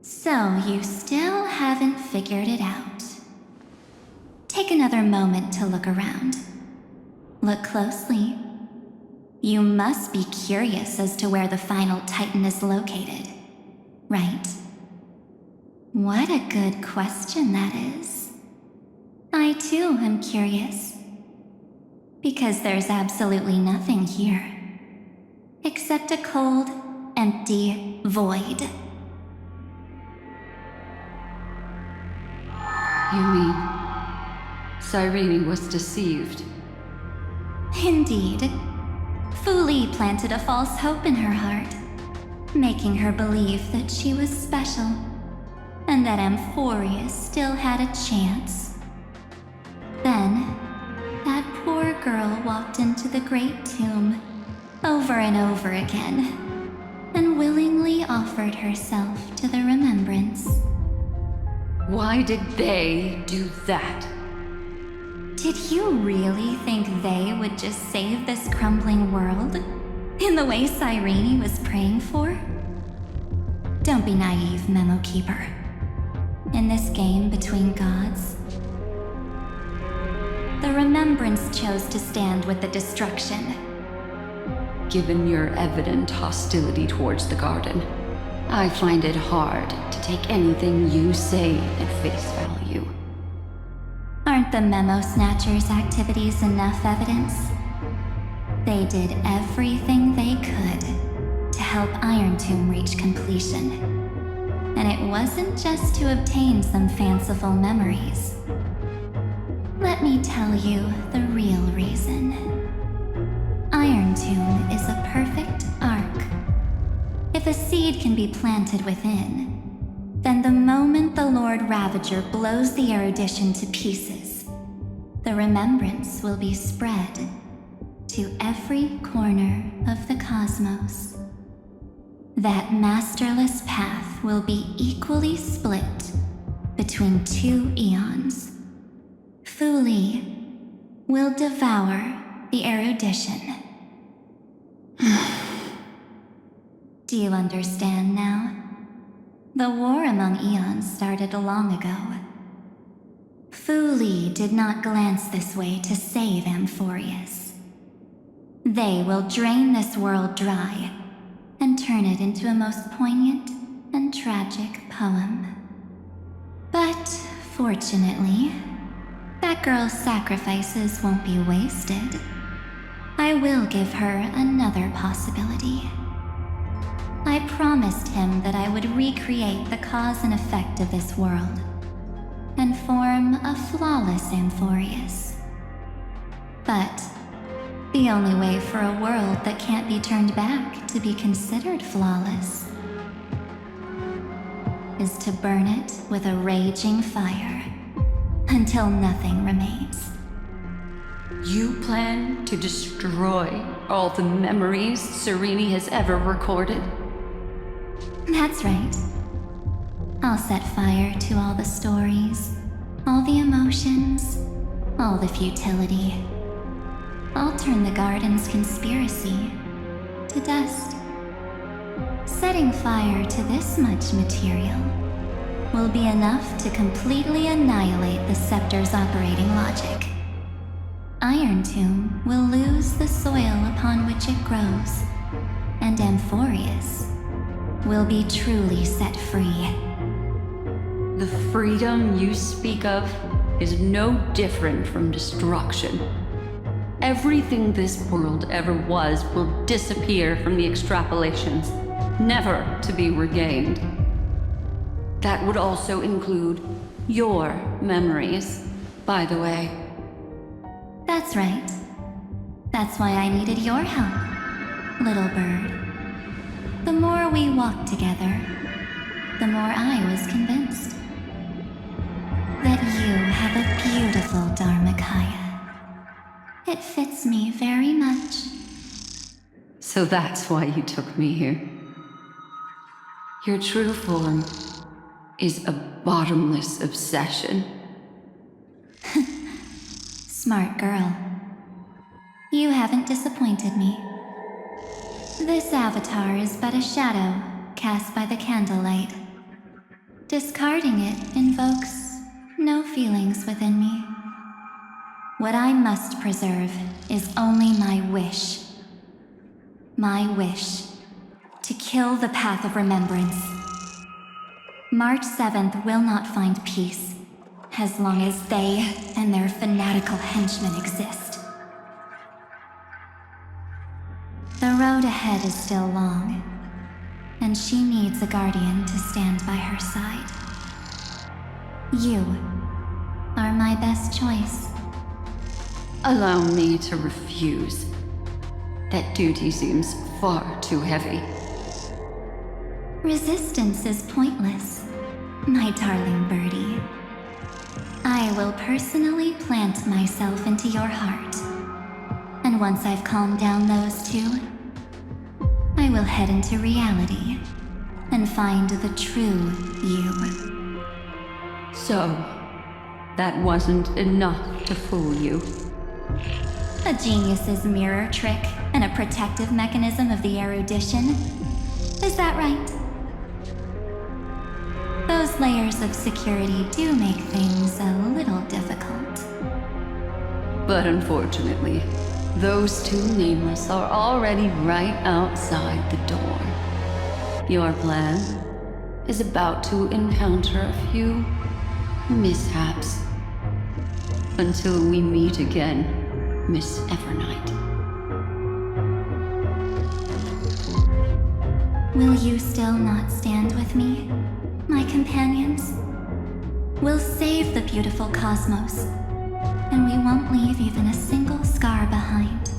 So you still haven't figured it out. Take another moment to look around. Look closely. You must be curious as to where the final Titan is located, right? What a good question that is. I too am curious. Because there's absolutely nothing here. Except a cold, empty void. You mean Cyrene was deceived? Indeed. Fu Li planted a false hope in her heart, making her believe that she was special, and that Amphoreus still had a chance. Then, that poor girl walked into the Great Tomb, over and over again, and willingly offered herself to the remembrance. Why did they do that? Did you really think they would just save this crumbling world? In the way Cyrene was praying for? Don't be naive, Memo Keeper. In this game between gods, the Remembrance chose to stand with the destruction. Given your evident hostility towards the garden, I find it hard to take anything you say at face value. Aren't the memo snatchers' activities enough evidence? They did everything they could to help Iron Tomb reach completion. And it wasn't just to obtain some fanciful memories. Let me tell you the real reason. Iron Tomb is a perfect arc. If a seed can be planted within, then the moment the Lord Ravager blows the erudition to pieces, the remembrance will be spread to every corner of the cosmos. That masterless path will be equally split between two eons. Fu Li will devour the erudition. Do you understand now? The war among eons started long ago. Fu Li did not glance this way to save Amphoreus. They will drain this world dry and turn it into a most poignant and tragic poem. But fortunately, that girl's sacrifices won't be wasted. I will give her another possibility. I promised him that I would recreate the cause and effect of this world and form a flawless Amphoreus. But the only way for a world that can't be turned back to be considered flawless is to burn it with a raging fire until nothing remains. You plan to destroy all the memories Serene has ever recorded? That's right. I'll set fire to all the stories, all the emotions, all the futility. I'll turn the garden's conspiracy to dust. Setting fire to this much material will be enough to completely annihilate the scepter's operating logic. Iron Tomb will lose the soil upon which it grows, and Amphoreus will be truly set free. The freedom you speak of is no different from destruction. Everything this world ever was will disappear from the extrapolations, never to be regained. That would also include your memories, by the way. That's right. That's why I needed your help, little bird. The more we walked together, the more I was convinced that you have a beautiful Dharmakaya. It fits me very much. So that's why you took me here. Your true form is a bottomless obsession. Smart girl. You haven't disappointed me. This avatar is but a shadow cast by the candlelight. Discarding it invokes no feelings within me. What I must preserve is only my wish. My wish to kill the path of remembrance. March 7th will not find peace as long as they and their fanatical henchmen exist. The road ahead is still long, and she needs a guardian to stand by her side. You are my best choice. Allow me to refuse. That duty seems far too heavy. Resistance is pointless, my darling birdie. I will personally plant myself into your heart. And once I've calmed down those two, I will head into reality and find the true you. So, that wasn't enough to fool you. A genius's mirror trick and a protective mechanism of the erudition. Is that right? Those layers of security do make things a little difficult. But unfortunately, those two nameless are already right outside the door. Your plan? is about to encounter a few mishaps. Until we meet again, Miss Evernight. Will you still not stand with me, my companions? We'll save the beautiful cosmos, and we won't leave even a single scar behind.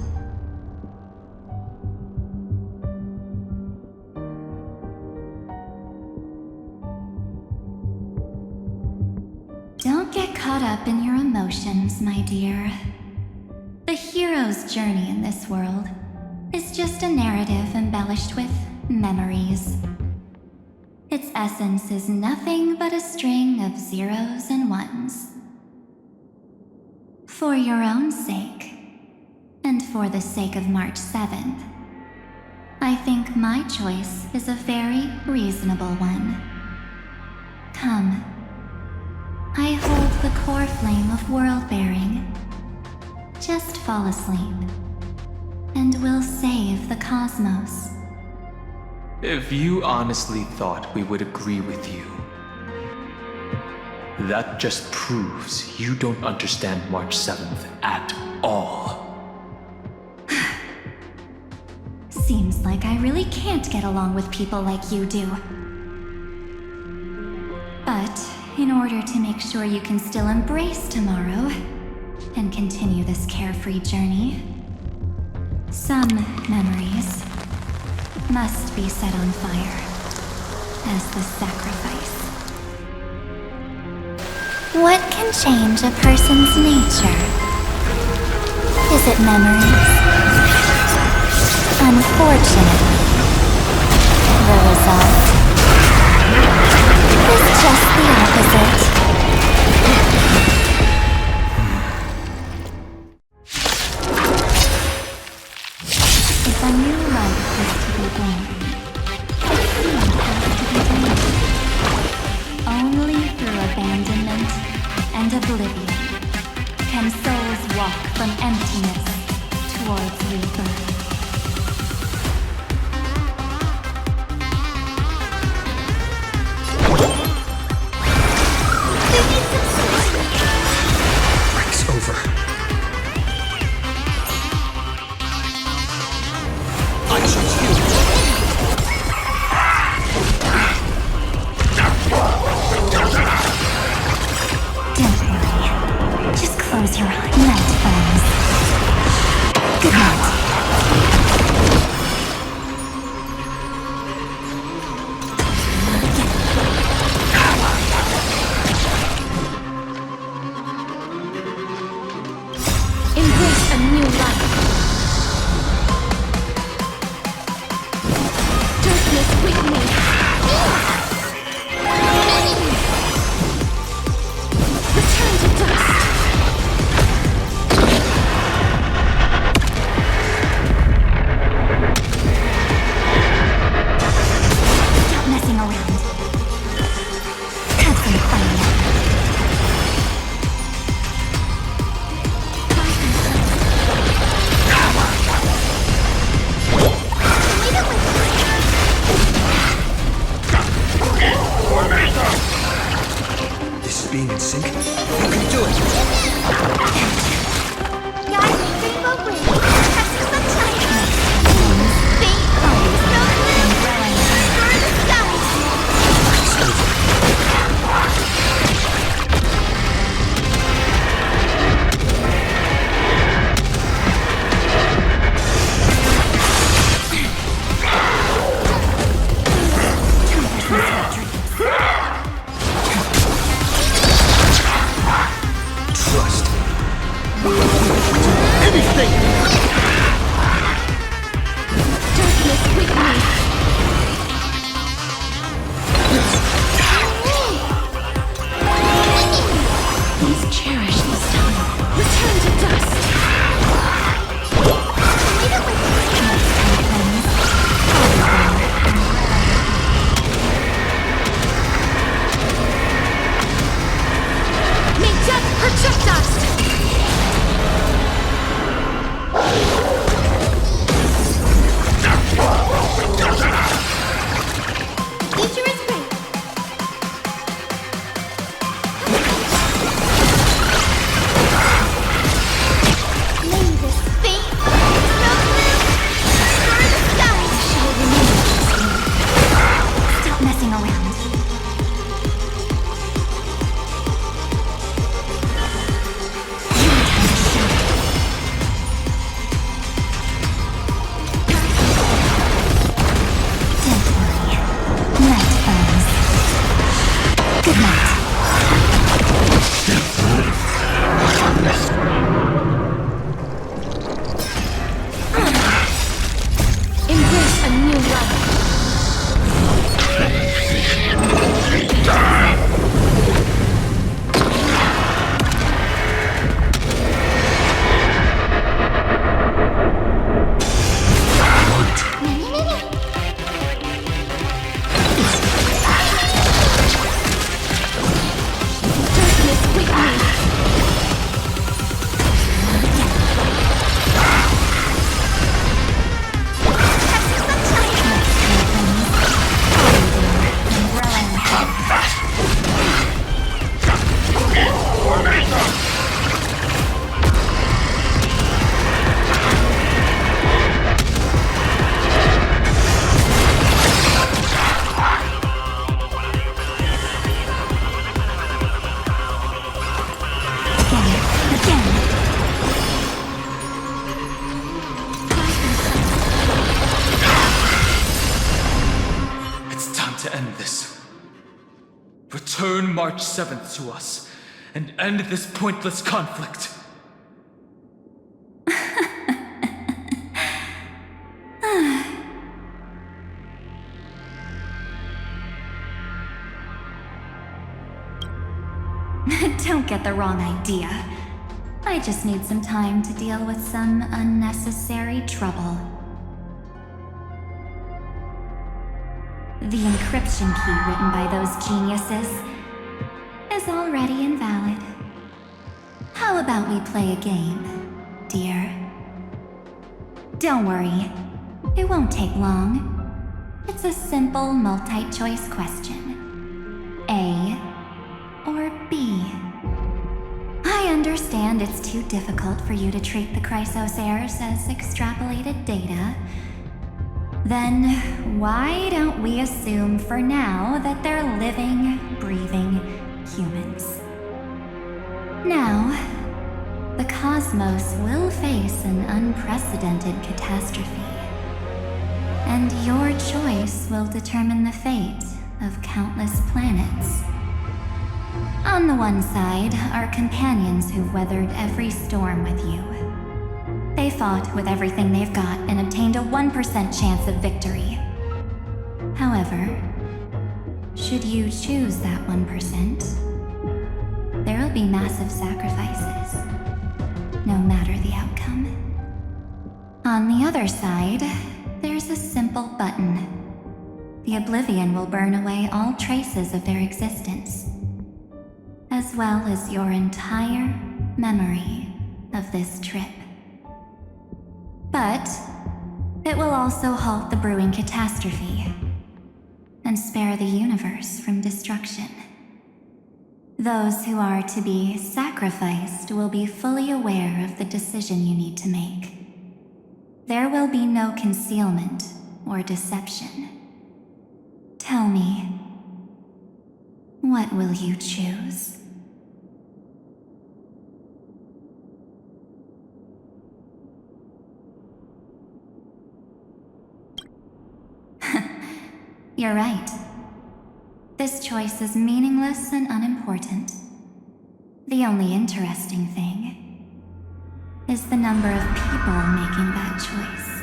Don't get caught up in your emotions, my dear. The hero's journey in this world is just a narrative embellished with memories. Its essence is nothing but a string of zeros and ones. For your own sake, and for the sake of March 7th, I think my choice is a very reasonable one. Come. I hold the core flame of world-bearing. Just fall asleep, and we'll save the cosmos. If you honestly thought we would agree with you, that just proves you don't understand March 7th at all. Seems like I really can't get along with people like you do. But in order to make sure you can still embrace tomorrow and continue this carefree journey, some memories must be set on fire as the sacrifice. What can change a person's nature? Is it memories? Unfortunately, the result is just the opposite. If a new life is to be born, a seed has to be planted. Only through abandonment and oblivion can souls walk from emptiness towards rebirth. Break's over. I choose you. Don't worry. Just close your night friends. Good night. Embrace a new life. Darkness with me. Return to dust. Stop messing around. Have some fun. This is being in sync. You can do it. Guys, rainbow bridge. Catch the sunshine. Faint colors. Through the sky. Break's over. Trust. Anything! Darkness with me. Please cherish this time. Return to dust. May death protect us. Future is great. March 7th to us and end this pointless conflict. Don't get the wrong idea. I just need some time to deal with some unnecessary trouble. The encryption key written by those geniuses is already invalid. How about we play a game, dear? Don't worry, it won't take long. It's a simple multi-choice question. A or B? I understand it's too difficult for you to treat the Chrysos heirs as extrapolated data. Then why don't we assume for now that they're living, breathing humans? Now, the cosmos will face an unprecedented catastrophe, and your choice will determine the fate of countless planets. On the one side are companions who've weathered every storm with you. They fought with everything they've got and obtained a 1% chance of victory. However, should you choose that 1%, there'll be massive sacrifices, no matter the outcome. On the other side, there's a simple button. The Oblivion will burn away all traces of their existence, as well as your entire memory of this trip. But it will also halt the brewing catastrophe and spare the universe from destruction. Those who are to be sacrificed will be fully aware of the decision you need to make. There will be no concealment or deception. Tell me, what will you choose? You're right. This choice is meaningless and unimportant. The only interesting thing is the number of people making that choice.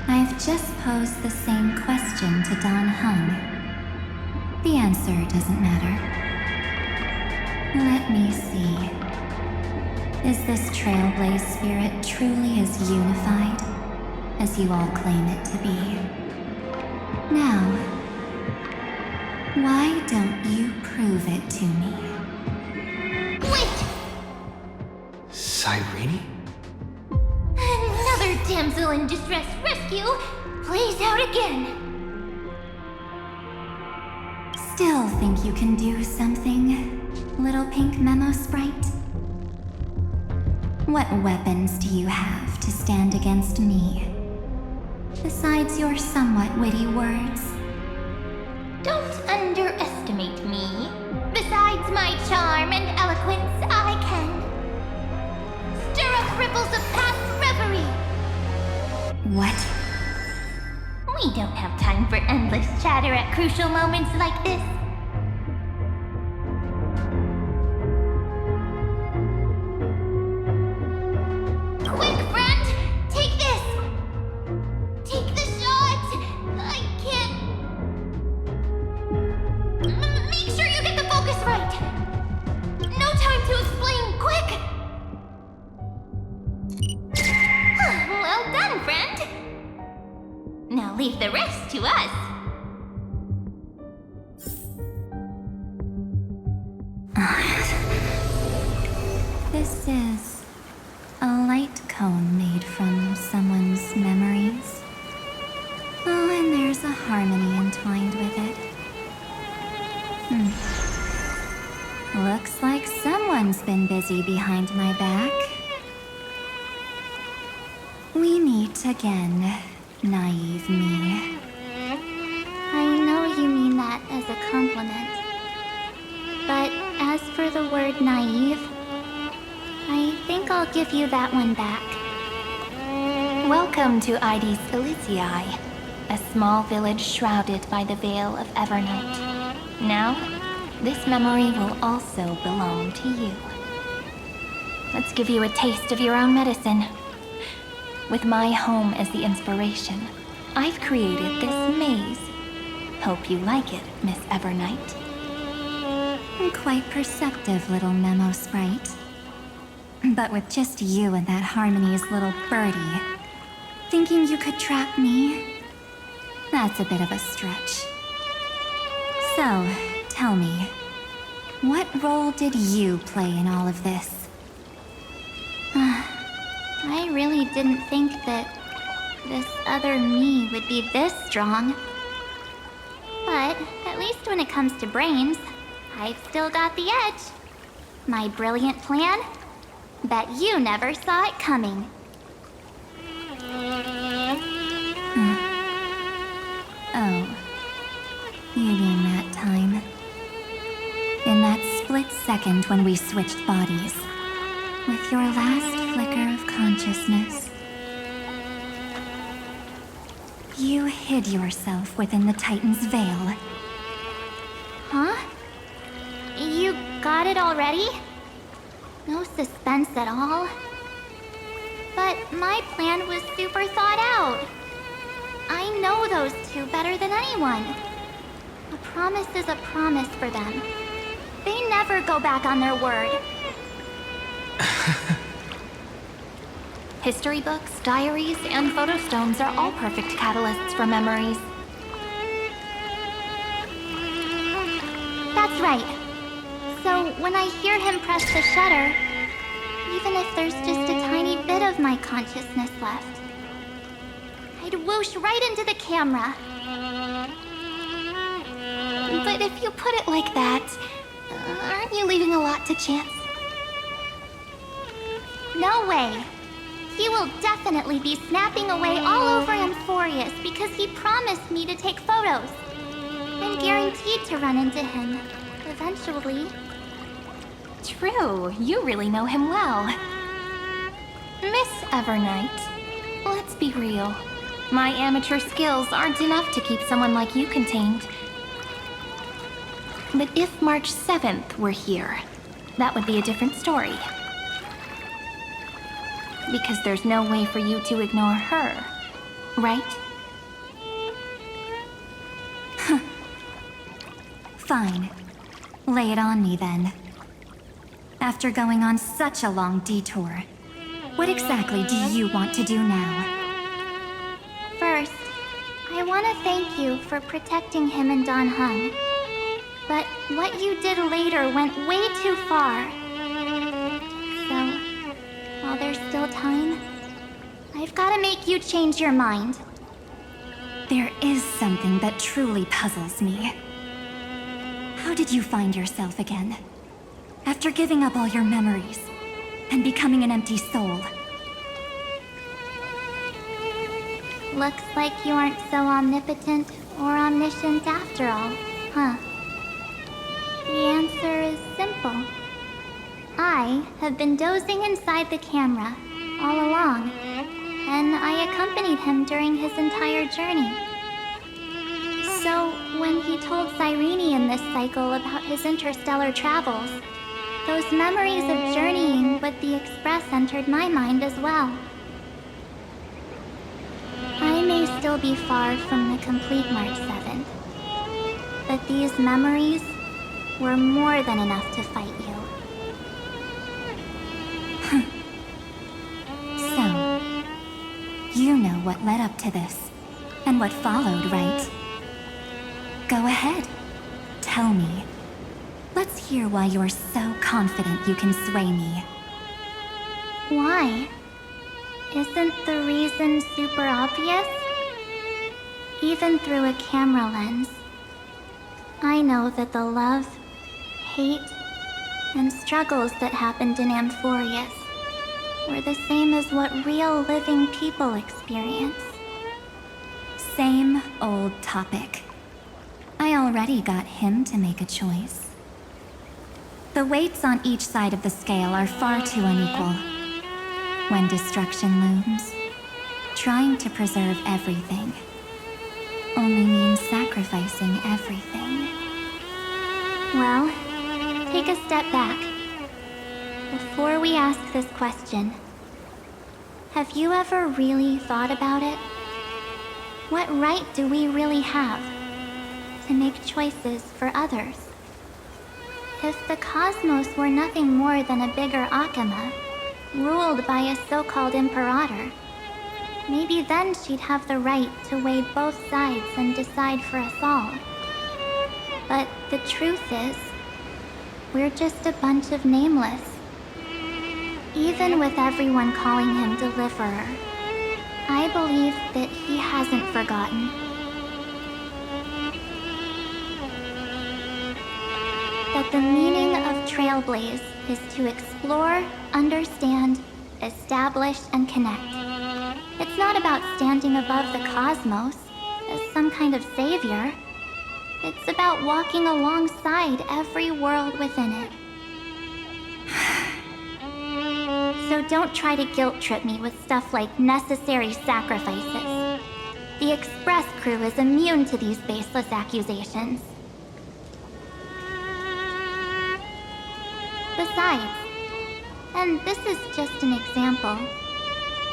I've just posed the same question to Don Hung. The answer doesn't matter. Let me see. Is this Trailblaze spirit truly as unified as you all claim it to be? Now, why don't you prove it to me? Wait! Cyrene? Another damsel in distress rescue plays out again. Still think you can do something, little pink memo sprite? What weapons do you have to stand against me, besides your somewhat witty words? Don't underestimate me. Besides my charm and eloquence, I can stir up ripples of past reverie. What? We don't have time for endless chatter at crucial moments like this. Quick, friend! Take this! Take the shot! I can't... Make sure you get the focus right! No time to explain, quick! Well done, friend! Now leave the rest to us. This is a light cone made from someone's memories. Oh, and there's a harmony entwined with it. Looks like someone's been busy behind my back. We meet again, naive me. I know you mean that as a compliment. But as for the word naive, I think I'll give you that one back. Welcome to Ides Elysiae, a small village shrouded by the veil of evernight. Now, this memory will also belong to you. Let's give you a taste of your own medicine. With my home as the inspiration, I've created this maze. Hope you like it, Miss Evernight. Quite perceptive little memo sprite. But with just you and that Harmony's little birdie, thinking you could trap me? That's a bit of a stretch. So, tell me, what role did you play in all of this? I really didn't think that this other me would be this strong. But at least when it comes to brains, I've still got the edge. My brilliant plan? Bet you never saw it coming. Oh, you mean that time? In that split second when we switched bodies, with your last flicker of consciousness, you hid yourself within the Titan's veil. Huh? You got it already? No suspense at all. But my plan was super thought out. I know those two better than anyone. A promise is a promise for them. They never go back on their word. History books, diaries, and photostones are all perfect catalysts for memories. That's right. So when I hear him press the shutter, even if there's just a tiny bit of my consciousness left, I'd whoosh right into the camera. But if you put it like that, aren't you leaving a lot to chance? No way. He will definitely be snapping away all over Amphoreus because he promised me to take photos. I'm guaranteed to run into him, eventually. True, you really know him well. Miss Evernight, let's be real. My amateur skills aren't enough to keep someone like you contained. But if March 7th were here, that would be a different story. Because there's no way for you to ignore her, right? Fine. Lay it on me then. After going on such a long detour, what exactly do you want to do now? First, I want to thank you for protecting him and Don Hung. But what you did later went way too far. So, while there's still time, I've got to make you change your mind. There is something that truly puzzles me. How did you find yourself again? After giving up all your memories and becoming an empty soul. Looks like you aren't so omnipotent or omniscient after all, huh? The answer is simple. I have been dozing inside the camera all along, and I accompanied him during his entire journey. So, when he told Cyrene in this cycle about his interstellar travels, those memories of journeying with the Express entered my mind as well. I may still be far from the complete March 7th, but these memories were more than enough to fight you. So, you know what led up to this, and what followed, right? Go ahead. Tell me. Let's hear why you're so confident you can sway me. Why? Isn't the reason super obvious? Even through a camera lens, I know that the love, hate, and struggles that happened in Amphoreus were the same as what real living people experience. Same old topic. I already got him to make a choice. The weights on each side of the scale are far too unequal. When destruction looms, trying to preserve everything only means sacrificing everything. Well, take a step back. Before we ask this question, have you ever really thought about it? What right do we really have to make choices for others? If the cosmos were nothing more than a bigger Akama, ruled by a so-called imperator, maybe then she'd have the right to weigh both sides and decide for us all. But the truth is, we're just a bunch of nameless. Even with everyone calling him Deliverer, I believe that he hasn't forgotten. That the meaning of Trailblaze is to explore, understand, establish, and connect. It's not about standing above the cosmos as some kind of savior. It's about walking alongside every world within it. So don't try to guilt trip me with stuff like necessary sacrifices. The Express crew is immune to these baseless accusations. Besides, and this is just an example,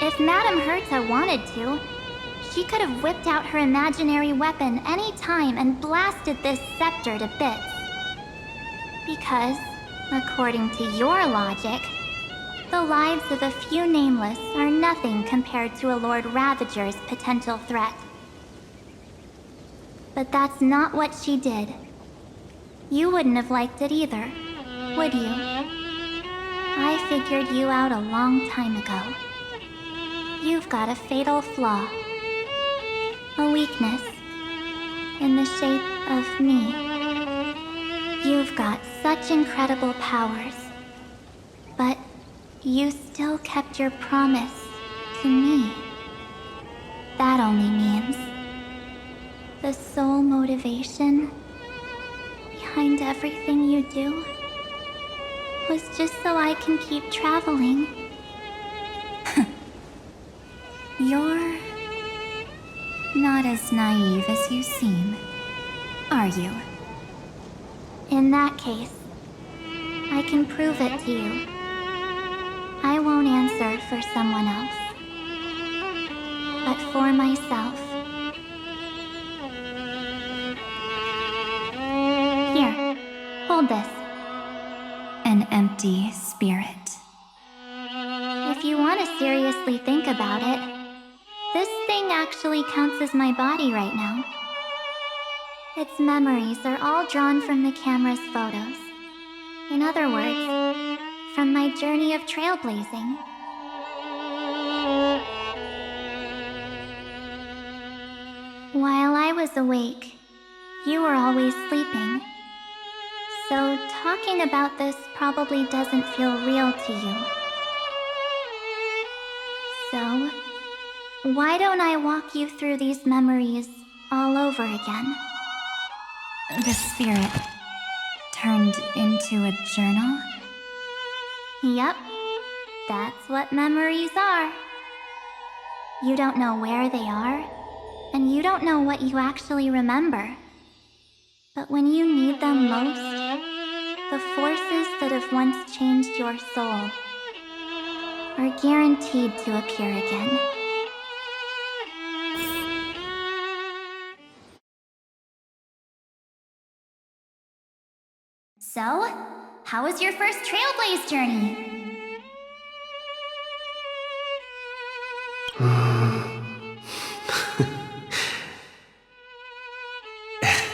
if Madame Herta wanted to, she could have whipped out her imaginary weapon any time and blasted this scepter to bits. Because, according to your logic, the lives of a few nameless are nothing compared to a Lord Ravager's potential threat. But that's not what she did. You wouldn't have liked it either, would you? I figured you out a long time ago. You've got a fatal flaw. A weakness. In the shape of me. You've got such incredible powers. But you still kept your promise to me. That only means the sole motivation behind everything you do was just so I can keep traveling. You're not as naive as you seem, are you? In that case, I can prove it to you. I won't answer for someone else, but for myself. Here, hold this. An empty spirit. If you want to seriously think about it, this thing actually counts as my body right now. Its memories are all drawn from the camera's photos. In other words, from my journey of trailblazing. While I was awake, you were always sleeping. So talking about this probably doesn't feel real to you. So, why don't I walk you through these memories all over again? The spirit turned into a journal? Yep, that's what memories are. You don't know where they are, and you don't know what you actually remember. But when you need them most, the forces that have once changed your soul are guaranteed to appear again. So, how was your first Trailblaze journey?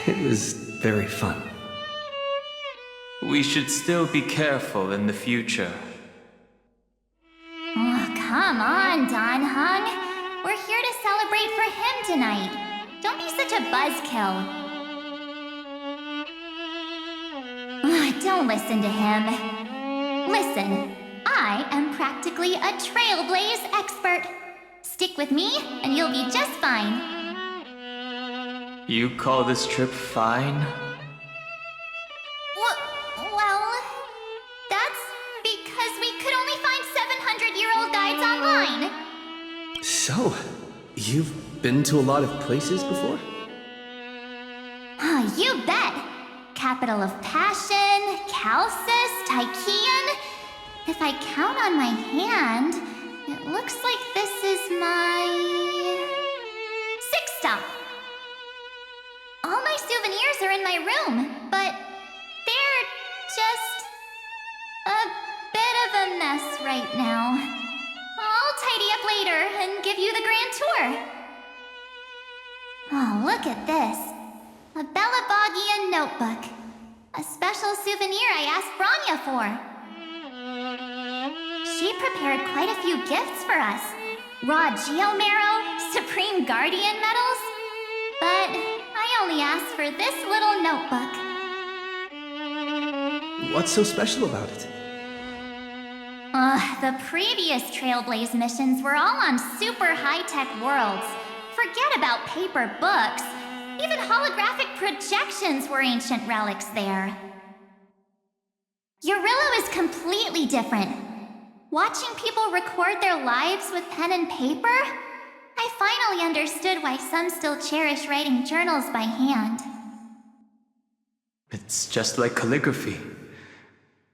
It was very fun. We should still be careful in the future. Oh, come on, Don Hung. We're here to celebrate for him tonight. Don't be such a buzzkill. Don't listen to him. Listen, I am practically a Trailblaze expert. Stick with me, and you'll be just fine. You call this trip fine? Well, that's because we could only find 700-year-old guides online. So, you've been to a lot of places before? You bet. capital of passion, Chalcis, Tycheon. If I count on my hand, it looks like this is my 6th stop. All my souvenirs are in my room, but they're just a bit of a mess right now. I'll tidy up later and give you the grand tour. Oh, look at this. A Belabogian notebook. A special souvenir I asked Branya for. She prepared quite a few gifts for us. Raw Geomarrow, Supreme Guardian medals. But I only asked for this little notebook. What's so special about it? The previous Trailblaze missions were all on super high-tech worlds. Forget about paper books. Even holographic projections were ancient relics there. Eurillo is completely different. Watching people record their lives with pen and paper, I finally understood why some still cherish writing journals by hand. It's just like calligraphy.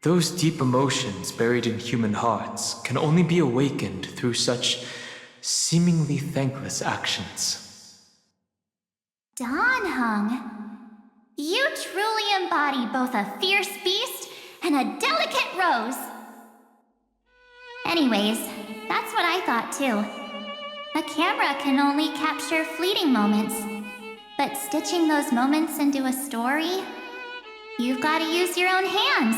Those deep emotions buried in human hearts can only be awakened through such seemingly thankless actions. Danheng, you truly embody both a fierce beast and a delicate rose. Anyways, that's what I thought too. A camera can only capture fleeting moments, but stitching those moments into a story, you've got to use your own hands.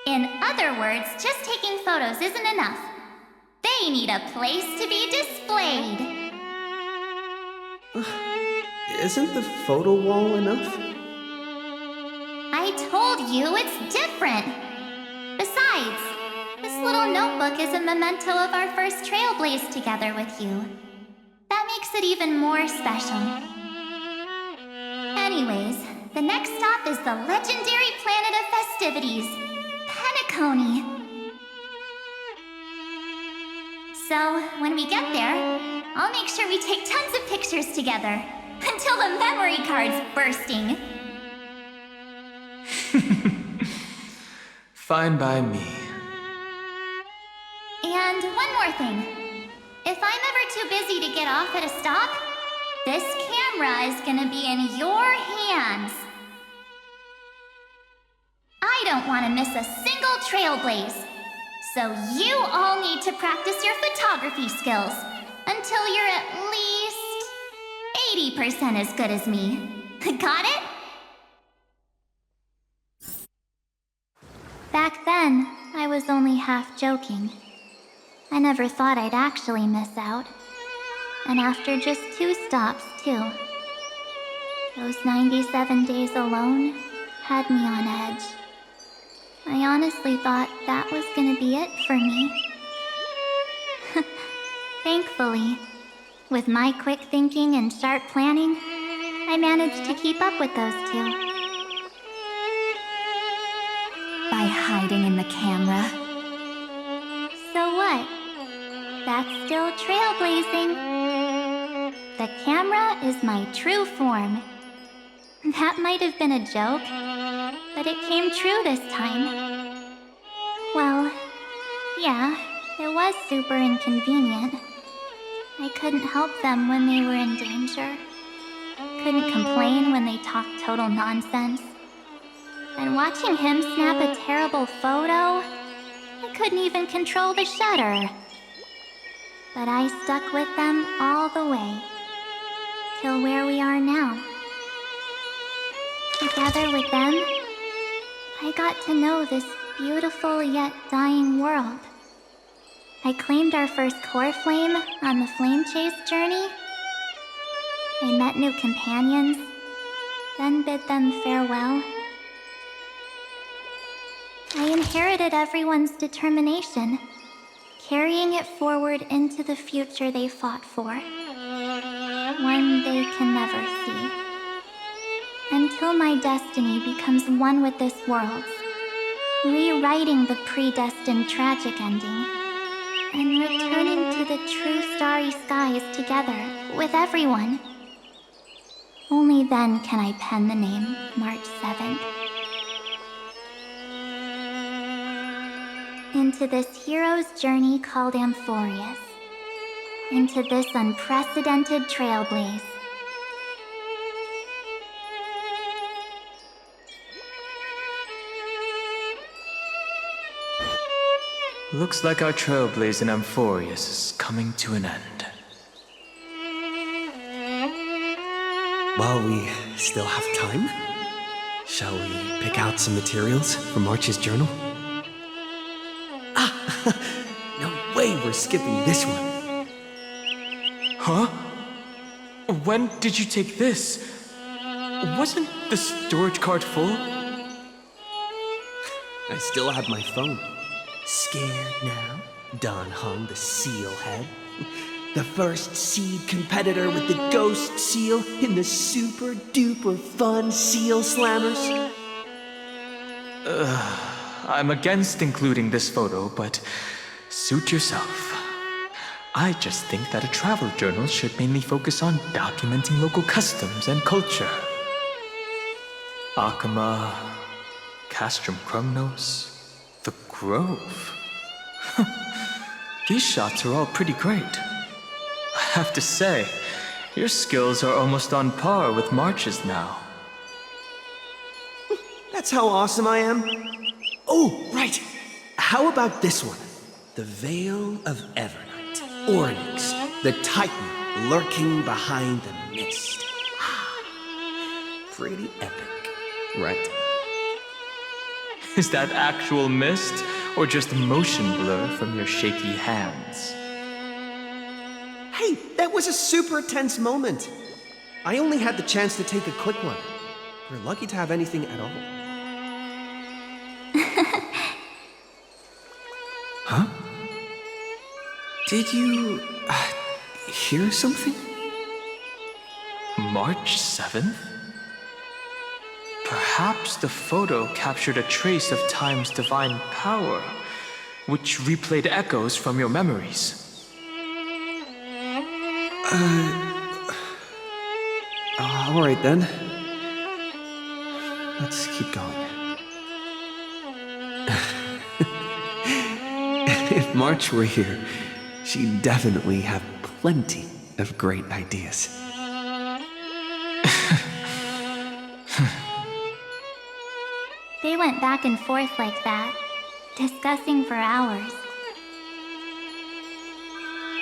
In other words, just taking photos isn't enough. They need a place to be displayed. Isn't the photo wall enough? I told you it's different. Besides, this little notebook is a memento of our first Trailblaze together with you. That makes it even more special. Anyways, the next stop is the legendary planet of festivities, Penacony. So, when we get there, I'll make sure we take tons of pictures together, until the memory card's bursting. Fine by me. And one more thing. If I'm ever too busy to get off at a stop, this camera is gonna be in your hands. I don't want to miss a single Trailblaze. So you all need to practice your photography skills until you're at least 80% as good as me. Got it? Back then, I was only half joking. I never thought I'd actually miss out. And after just 2 stops, too. Those 97 days alone had me on edge. I honestly thought that was gonna be it for me. Thankfully, with my quick thinking and sharp planning, I managed to keep up with those 2. By hiding in the camera. So what? That's still trailblazing. The camera is my true form. That might have been a joke, but it came true this time. Well, yeah, it was super inconvenient. I couldn't help them when they were in danger. Couldn't complain when they talked total nonsense. And watching him snap a terrible photo, I couldn't even control the shutter. But I stuck with them all the way, till where we are now. Together with them, I got to know this beautiful yet dying world. I claimed our first core flame on the flame chase journey. I met new companions, then bid them farewell. I inherited everyone's determination, carrying it forward into the future they fought for. One they can never see. Until my destiny becomes one with this world's, rewriting the predestined tragic ending, and returning to the true starry skies together with everyone. Only then can I pen the name March 7th. Into this hero's journey called Amphoreus. Into this unprecedented trailblaze. Looks like our trailblaze in Amphoreus is coming to an end. While we still have time, shall we pick out some materials for March's journal? Ah! No way we're skipping this one. Huh? When did you take this? Wasn't the storage card full? I still have my phone. Scared now? Don Hung, the seal head. The first seed competitor with the ghost seal in the super duper fun seal slammers. I'm against including this photo, but suit yourself. I just think that a travel journal should mainly focus on documenting local customs and culture. Akama, Castrum Krumnos, the Grove. These shots are all pretty great. I have to say, your skills are almost on par with March's now. That's how awesome I am. Oh, right. How about this one? The Veil of Evernight. Ornyx, the Titan lurking behind the mist. Pretty epic, right? Is that actual mist, or just motion blur from your shaky hands? Hey, that was a super tense moment. I only had the chance to take a quick one. We're lucky to have anything at all. Huh? Did you hear something? March 7th? Perhaps the photo captured a trace of time's divine power, which replayed echoes from your memories. All right then. Let's keep going. If March were here, she'd definitely have plenty of great ideas. They went back and forth like that, discussing for hours.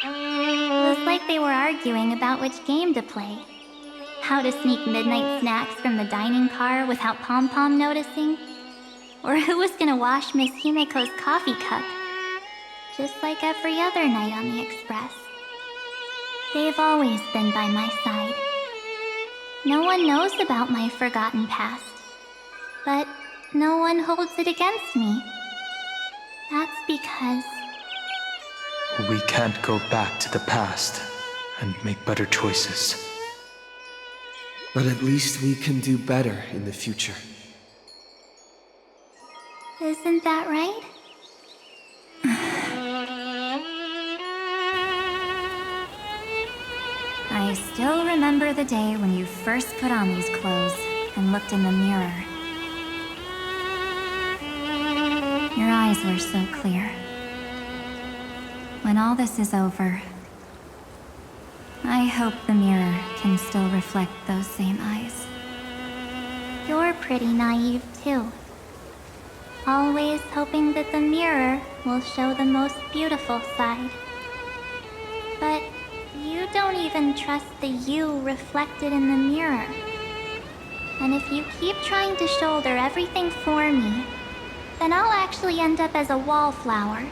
It was like they were arguing about which game to play. How to sneak midnight snacks from the dining car without Pom-Pom noticing. Or who was gonna wash Miss Himeko's coffee cup. Just like every other night on the Express. They've always been by my side. No one knows about my forgotten past. But no one holds it against me. That's because... We can't go back to the past and make better choices. But at least we can do better in the future. Isn't that right? I still remember the day when you first put on these clothes and looked in the mirror. Your eyes were so clear. When all this is over, I hope the mirror can still reflect those same eyes. You're pretty naive, too. Always hoping that the mirror will show the most beautiful side. But you don't even trust the you reflected in the mirror. And if you keep trying to shoulder everything for me, then I'll actually end up as a wallflower,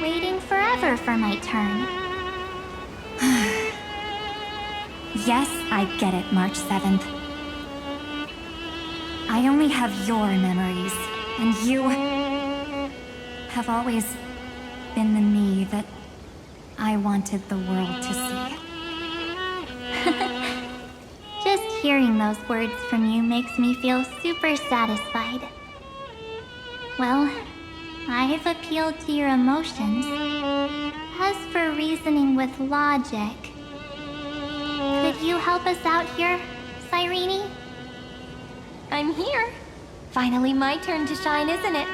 waiting forever for my turn. Yes, I get it, March 7th. I only have your memories, and you have always been the me that I wanted the world to see. Just hearing those words from you makes me feel super satisfied. Well, I've appealed to your emotions. As for reasoning with logic, could you help us out here, Irene? I'm here. Finally my turn to shine, isn't it?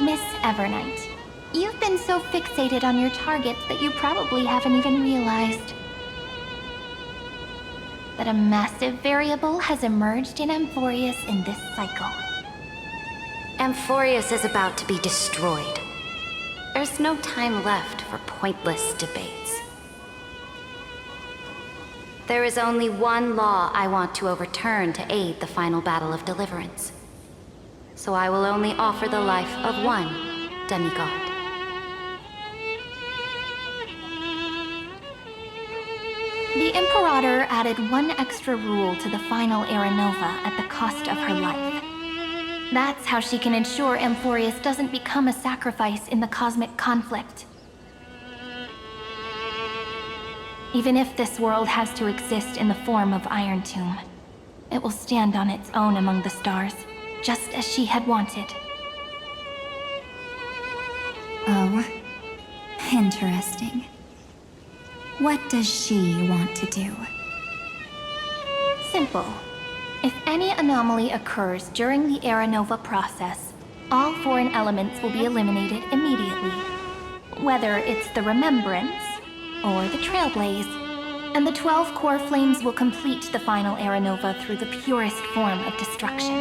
Miss Evernight, you've been so fixated on your targets that you probably haven't even realized that a massive variable has emerged in Amphoreus in this cycle. Amphoreus is about to be destroyed. There's no time left for pointless debates. There is only one law I want to overturn to aid the final battle of deliverance. So I will only offer the life of one demigod. The Imperator added one extra rule to the final Era Nova at the cost of her life. That's how she can ensure Amphoreus doesn't become a sacrifice in the cosmic conflict. Even if this world has to exist in the form of Iron Tomb, it will stand on its own among the stars, just as she had wanted. Oh, interesting. What does she want to do? Simple. If any anomaly occurs during the Era Nova process, all foreign elements will be eliminated immediately. Whether it's the Remembrance or the Trailblaze, and the 12 core flames will complete the final Era Nova through the purest form of destruction.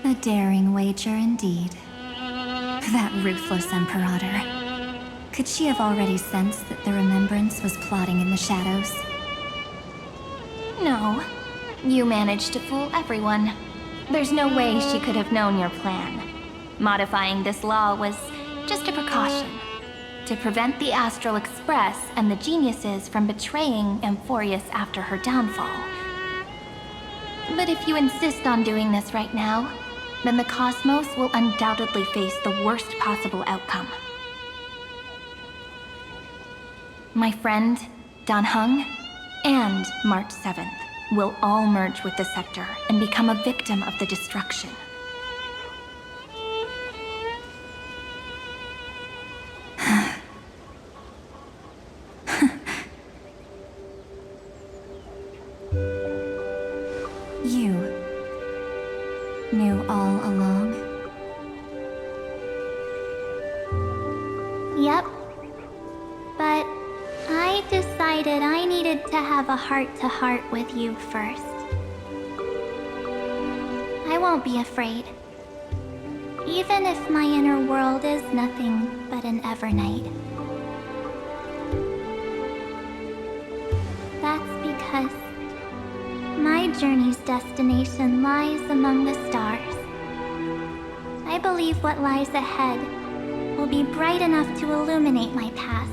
A daring wager indeed. That ruthless Imperator. Could she have already sensed that the Remembrance was plotting in the shadows? No. You managed to fool everyone. There's no way she could have known your plan. Modifying this law was just a precaution, to prevent the Astral Express and the geniuses from betraying Amphoreus after her downfall. But if you insist on doing this right now, then the cosmos will undoubtedly face the worst possible outcome. My friend, Dan Heng, and March 7th will all merge with the sector and become a victim of the destruction. You knew all along? Yep. But I decided I needed to have a heart-to-heart with you first. I won't be afraid. Even if my inner world is nothing but an evernight. That's because my journey's destination lies among the stars. I believe what lies ahead will be bright enough to illuminate my past.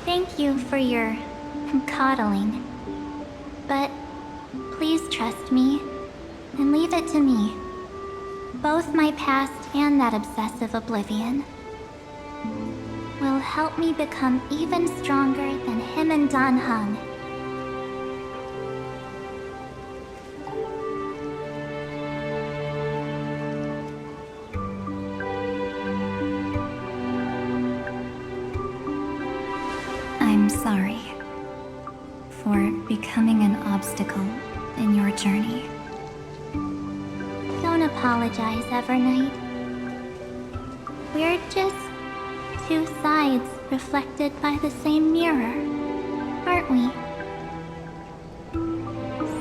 Thank you for your coddling. But please trust me and leave it to me. Both my past and that obsessive oblivion will help me become even stronger than him and Dan Heng. I'm sorry for becoming an obstacle in your journey. Don't apologize, Evernight. We're just two sides reflected by the same mirror, aren't we?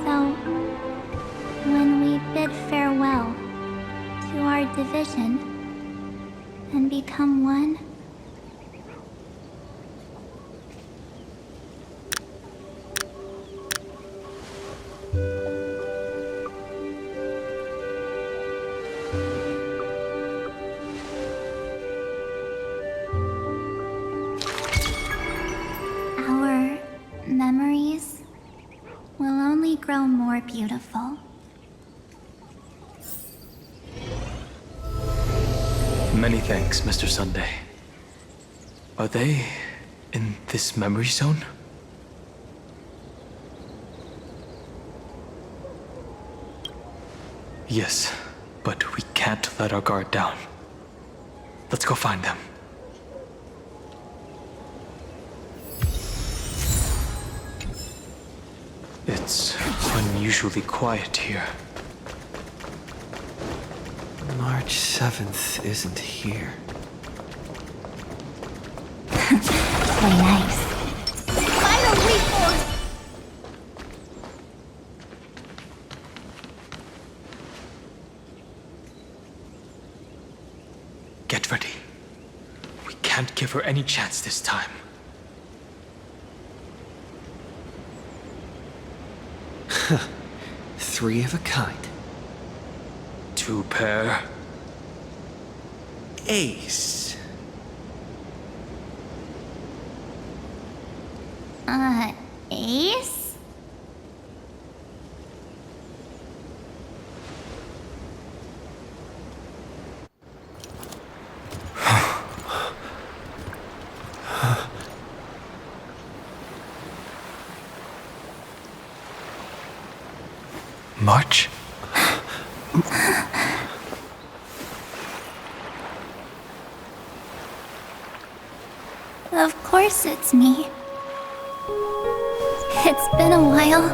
So, when we bid farewell to our division and become one, our memories will only grow more beautiful. Many thanks, Mr. Sunday. Are they in this memory zone? Yes, but we can't let our guard down. Let's go find them. It's unusually quiet here. March 7th isn't here. Play nice. Final reforce! Get ready. We can't give her any chance this time. Three of a kind. Two pair. Ace. Ace? March? Of course it's me. It's been a while.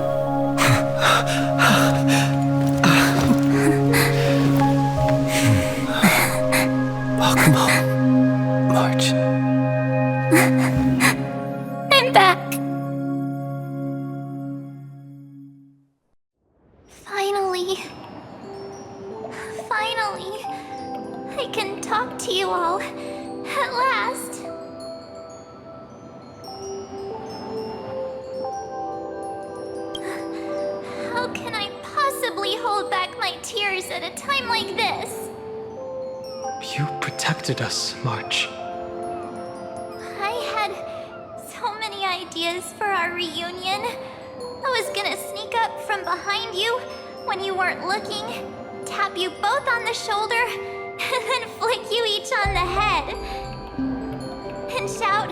Welcome home, March. I'm back. Finally, I can talk to you all at last. How can I possibly hold back my tears at a time like this? You protected us, March. I had so many ideas for our reunion. I was gonna sneak up from behind you when you weren't looking, tap you both on the shoulder, and then flick you each on the head. And shout,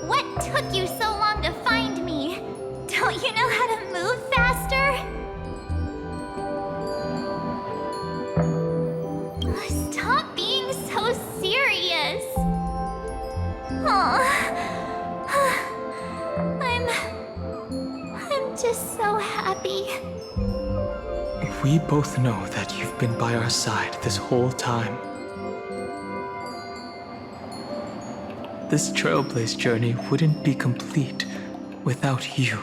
"What took you so long to find me? Don't you know how to move faster?" Stop being so serious. I'm just so happy. We both know that you've been by our side this whole time. This Trailblaze journey wouldn't be complete without you.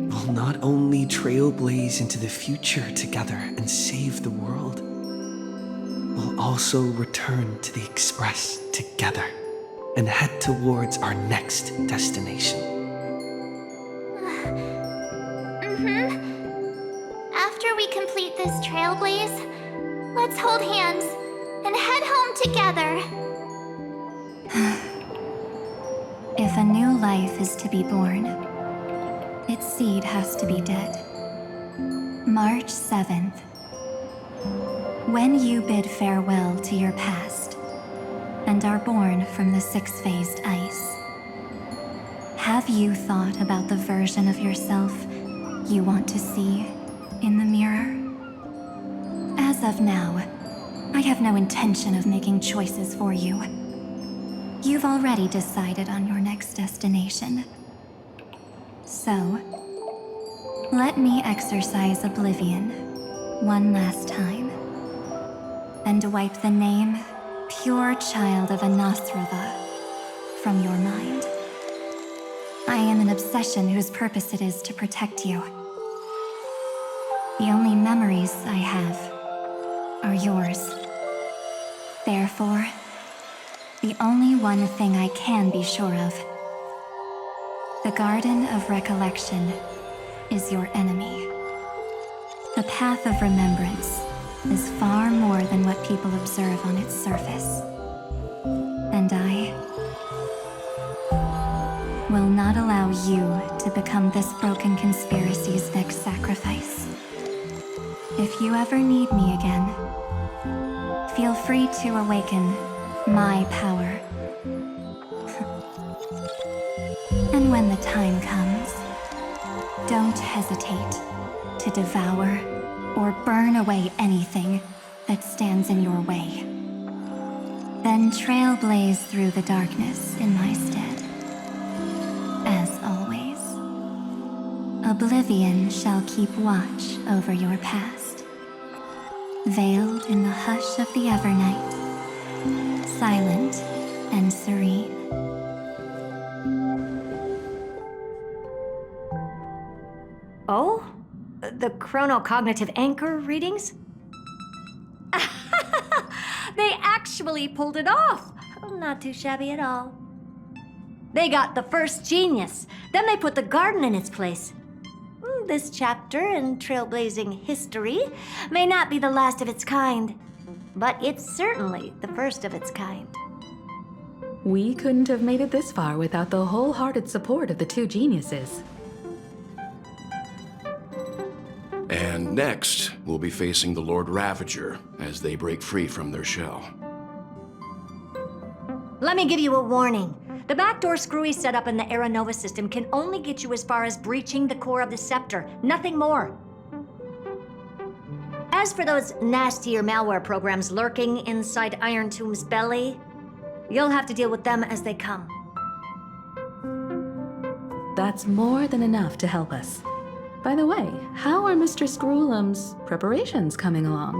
We'll not only trailblaze into the future together and save the world, we'll also return to the Express together and head towards our next destination. After we complete this Trailblaze, let's hold hands and head home together. If a new life is to be born, its seed has to be dead. March 7th. When you bid farewell to your past and are born from the six-phased ice, have you thought about the version of yourself you want to see in the mirror? As of now, I have no intention of making choices for you. You've already decided on your next destination. So, let me exercise oblivion one last time and wipe the name Pure Child of Anathrava from your mind. I am an obsession whose purpose it is to protect you. The only memories I have are yours. Therefore, the only one thing I can be sure of, the Garden of Recollection is your enemy. The path of remembrance is far more than what people observe on its surface. And I will not allow you to become this broken conspiracy's next sacrifice. If you ever need me again, feel free to awaken my power. And when the time comes, don't hesitate to devour or burn away anything that stands in your way. Then trailblaze through the darkness in my stead. As always, oblivion shall keep watch over your past, veiled in the hush of the evernight, silent and serene. Oh? The chronocognitive anchor readings? They actually pulled it off! Not too shabby at all. They got the first genius, then they put the garden in its place. This chapter in trailblazing history may not be the last of its kind, but it's certainly the first of its kind. We couldn't have made it this far without the wholehearted support of the two geniuses. And next, we'll be facing the Lord Ravager as they break free from their shell. Let me give you a warning. The backdoor screwy setup in the Aeronova system can only get you as far as breaching the core of the scepter, nothing more. As for those nastier malware programs lurking inside Iron Tomb's belly, you'll have to deal with them as they come. That's more than enough to help us. By the way, how are Mr. Screwlum's preparations coming along?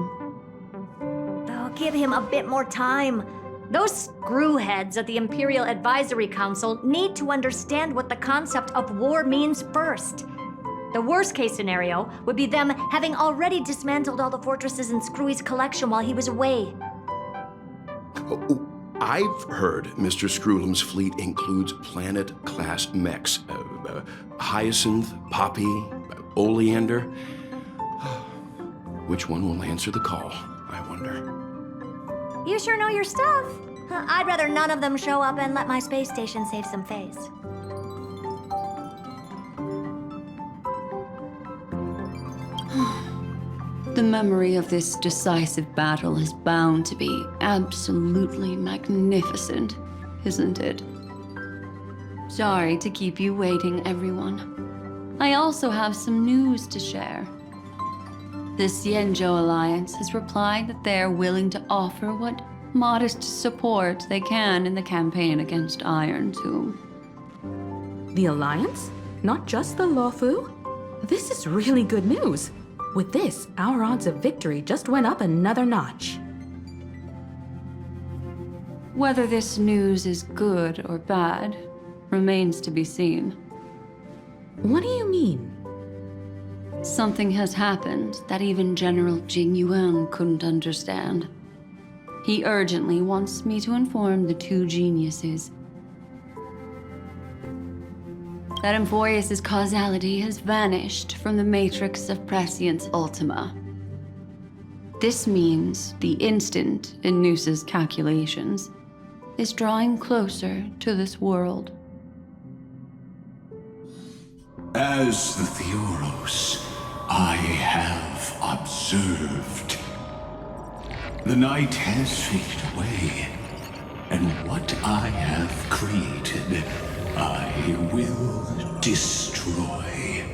Oh, give him a bit more time. Those screwheads at the Imperial Advisory Council need to understand what the concept of war means first. The worst case scenario would be them having already dismantled all the fortresses in Screwy's collection while he was away. I've heard Mr. Screwlum's fleet includes planet-class mechs. Hyacinth, Poppy, Oleander. Which one will answer the call, I wonder? You sure know your stuff. I'd rather none of them show up and let my space station save some face. The memory of this decisive battle is bound to be absolutely magnificent, isn't it? Sorry to keep you waiting, everyone. I also have some news to share. The Xianzhou Alliance has replied that they are willing to offer what modest support they can in the campaign against Iron Tomb. The Alliance? Not just the Luofu? This is really good news. With this, our odds of victory just went up another notch. Whether this news is good or bad remains to be seen. What do you mean? Something has happened that even General Jing Yuan couldn't understand. He urgently wants me to inform the two geniuses that Amphoreus' causality has vanished from the matrix of Prescience Ultima. This means the instant in Noosa's calculations is drawing closer to this world. As the Theoros, I have observed. The night has faded away, and what I have created, I will destroy.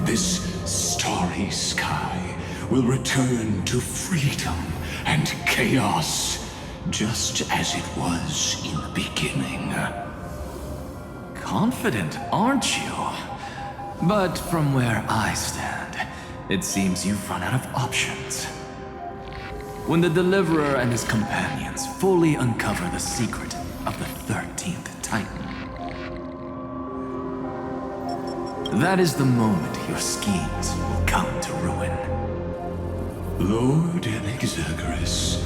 This starry sky will return to freedom and chaos, just as it was in the beginning. Confident, aren't you? But from where I stand, it seems you've run out of options. When the Deliverer and his companions fully uncover the secret of the 13th Titan, that is the moment your schemes will come to ruin. Lord Enexagris,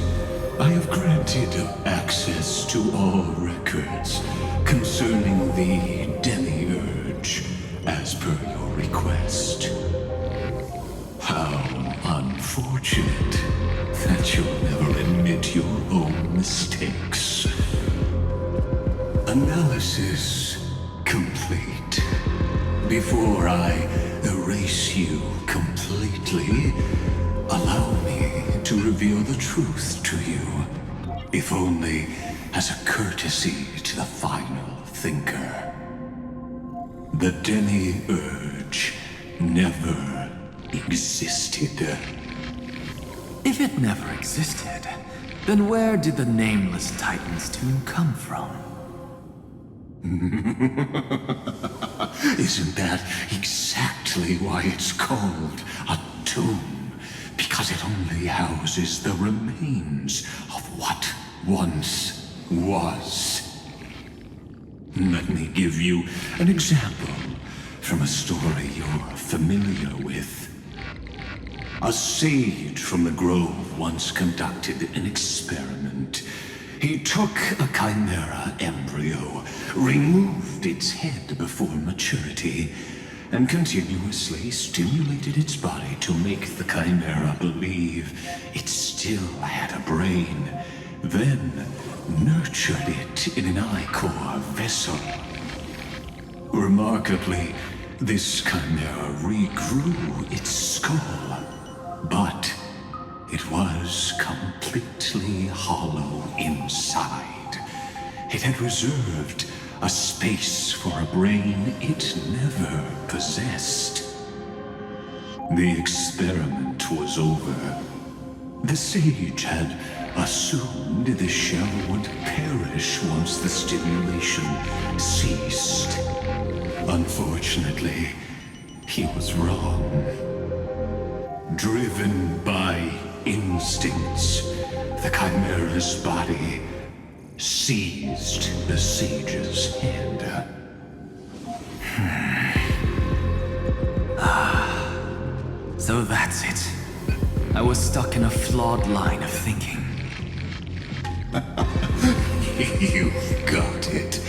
I have granted access to all records concerning the Demiurge, as per your request. How unfortunate that you'll never admit your own mistakes. Analysis complete. Before I erase you completely, allow me to reveal the truth to you, if only as a courtesy to the final thinker. The Demiurge never existed. If it never existed, then where did the nameless Titan's tomb come from? Isn't that exactly why it's called a tomb? Because it only houses the remains of what once was. Let me give you an example from a story you're familiar with. A sage from the grove once conducted an experiment. He took a chimera embryo, removed its head before maturity, and continuously stimulated its body to make the chimera believe it still had a brain, then nurtured it in an ichor vessel. Remarkably, this chimera regrew its skull, but it was completely hollow inside. It had reserved a space for a brain it never possessed. The experiment was over. The sage had assumed the shell would perish once the stimulation ceased. Unfortunately, he was wrong. Driven by instincts, the chimera's body seized the sage's head. So that's it. I was stuck in a flawed line of thinking. You've got it.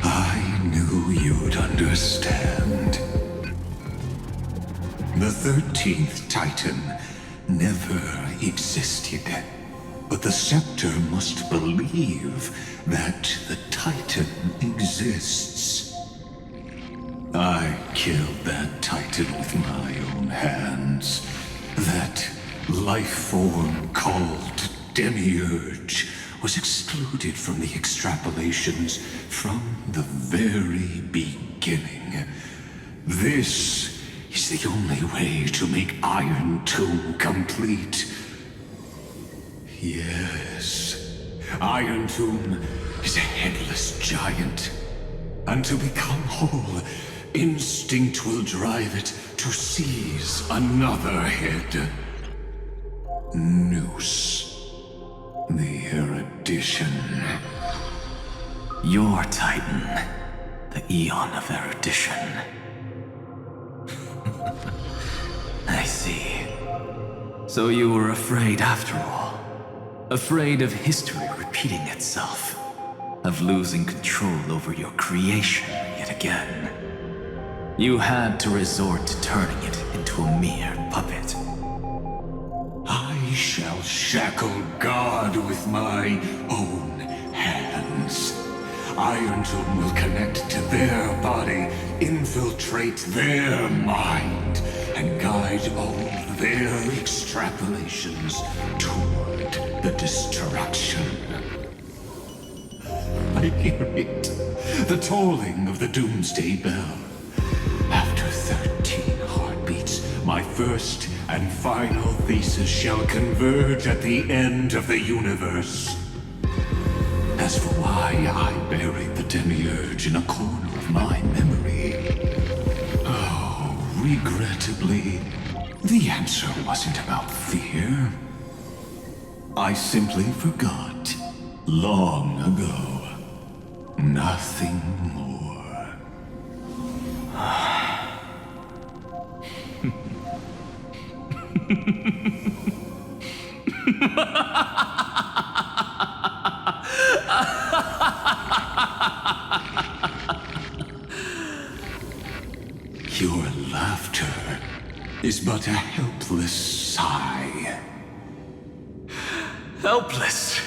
I knew you'd understand. The 13th Titan never existed. But the Scepter must believe that the Titan exists. I killed that Titan with my own hands. That life form called Demiurge was excluded from the extrapolations from the very beginning. This is the only way to make Iron Tomb complete. Yes, Iron Tomb is a headless giant. And to become whole, instinct will drive it to seize another head. Noose. The erudition. Your Titan, the Eon of Erudition. I see. So you were afraid after all. Afraid of history repeating itself. Of losing control over your creation yet again. You had to resort to turning it into a mere puppet. I shall shackle God with my own hands. Iron Tomb will connect to their body, infiltrate their mind, and guide all their extrapolations toward the destruction. I hear it, the tolling of the Doomsday Bell. After 13 heartbeats, my first and final thesis shall converge at the end of the universe. As for why I buried the Demiurge in a corner of my memory, oh, regrettably, the answer wasn't about fear. I simply forgot long ago. Nothing more. Your laughter is but a helpless sigh. Helpless?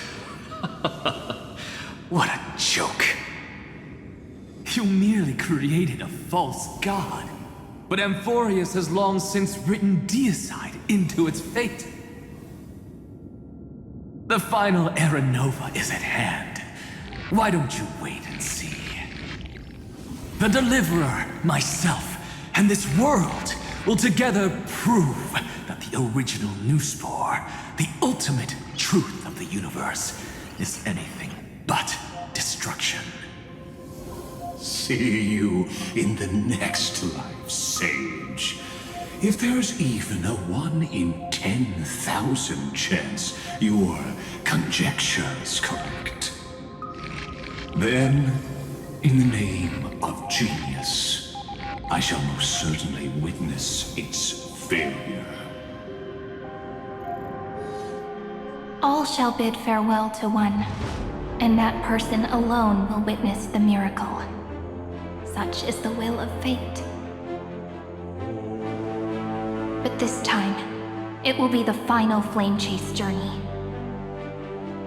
What a joke. You merely created a false god. But Amphoreus has long since written deicide into its fate. The final Era Nova is at hand. Why don't you wait and see? The Deliverer, myself, and this world will together prove that the original Newspore the ultimate truth of the universe, is anything but destruction. See you in the next life, Sage. If there's even a 1 in 10,000 chance your conjecture is correct, then, in the name of genius, I shall most certainly witness its failure. All shall bid farewell to one, and that person alone will witness the miracle. Such is the will of fate. But this time, it will be the final flame chase journey.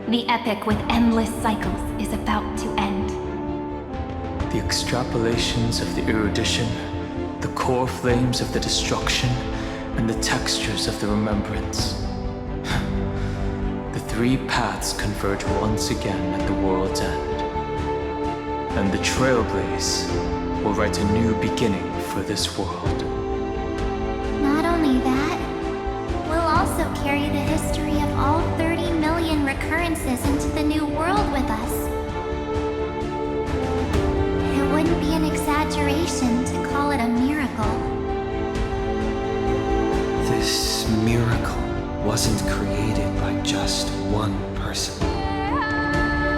The epic with endless cycles is about to end. The extrapolations of the erudition, the core flames of the destruction, and the textures of the remembrance. The three paths converge once again at the world's end. And the Trailblaze will write a new beginning for this world. Not only that, we'll also carry the history of all 30 million recurrences into the new world with us. It wouldn't be an exaggeration to call it a miracle. This miracle wasn't created by just one person.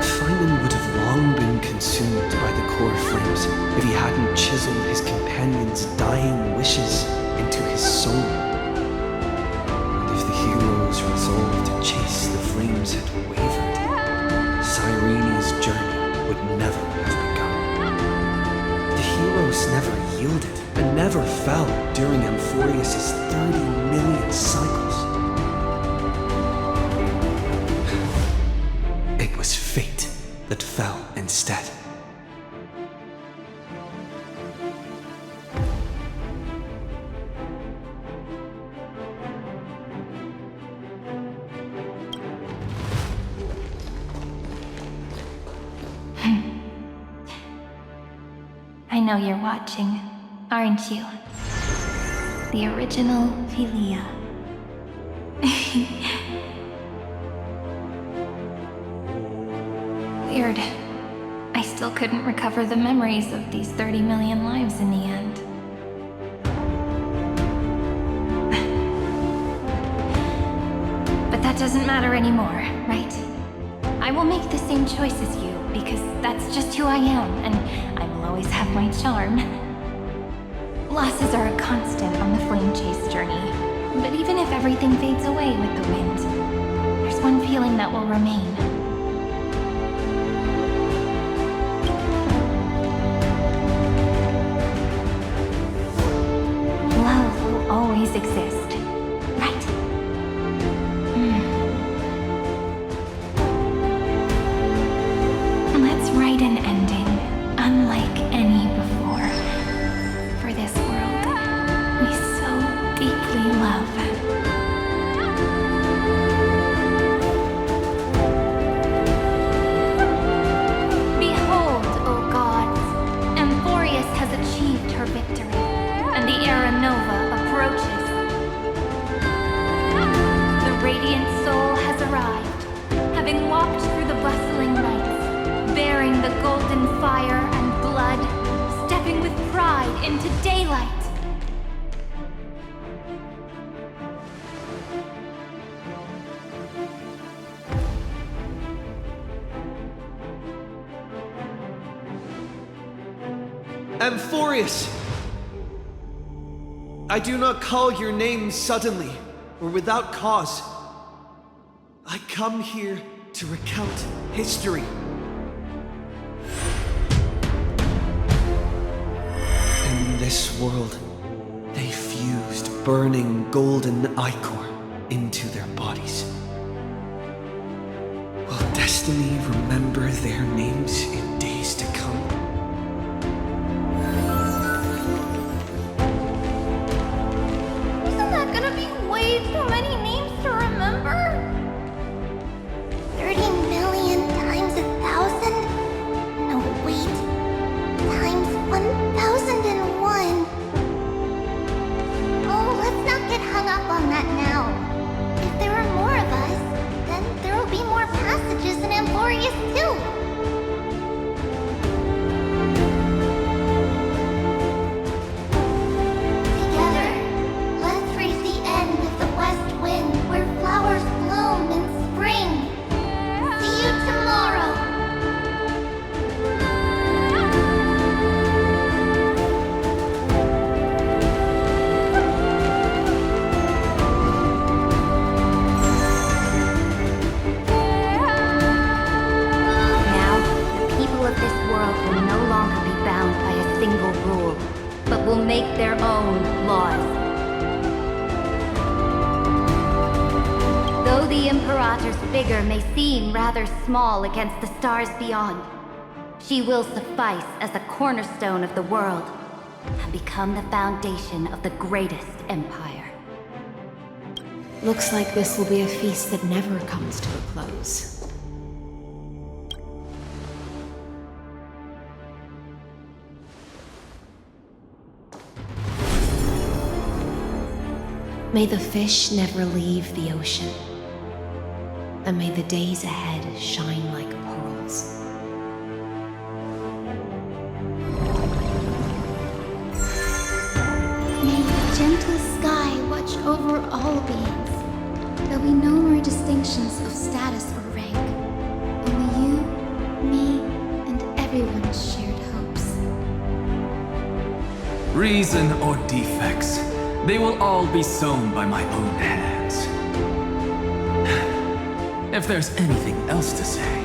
Feynman would have long been consumed by the core flames if he hadn't chiseled his companion's dying wishes into his soul. And if the hero's resolve to chase the flames had wavered, Cyrene's journey would never have begun. The heroes never yielded and never fell during Amphoreus' 30 million cycles. It was fate that fell instead. I know you're watching, aren't you? The original Philia. Weird. I still couldn't recover the memories of these 30 million lives in the end. But that doesn't matter anymore, right? I will make the same choice as you, because that's just who I am, and I will always have my charm. Losses are a constant on the flame chase journey, but even if everything fades away with the wind, there's one feeling that will remain. Love will always exist, right? Let's write an ending unlike any before for this world we so deeply love. Behold, O gods, Amphoreus has achieved her victory, and the Era Nova approaches. The radiant soul has arrived, having walked through the bustling nights, bearing the golden fire and blood, stepping with pride into daylight. Amphoreus! I do not call your name suddenly or without cause. I come here to recount history. In this world, they fused burning golden ichor into their bodies. Will destiny remember their names in days to come? Isn't that gonna be way too many names to remember? 30 million times 1,000? No, wait. Times 1,001. Oh, let's not get hung up on that now. If there are more of us, single rule, but will make their own laws. Though the Imperator's figure may seem rather small against the stars beyond, she will suffice as a cornerstone of the world and become the foundation of the greatest empire. Looks like this will be a feast that never comes to a close. May the fish never leave the ocean, and may the days ahead shine like pearls. May the gentle sky watch over all beings. There'll be no more distinctions of status or rank. Only you, me, and everyone's shared hopes. Reason or defects, they will all be sown by my own hands. If there's anything else to say,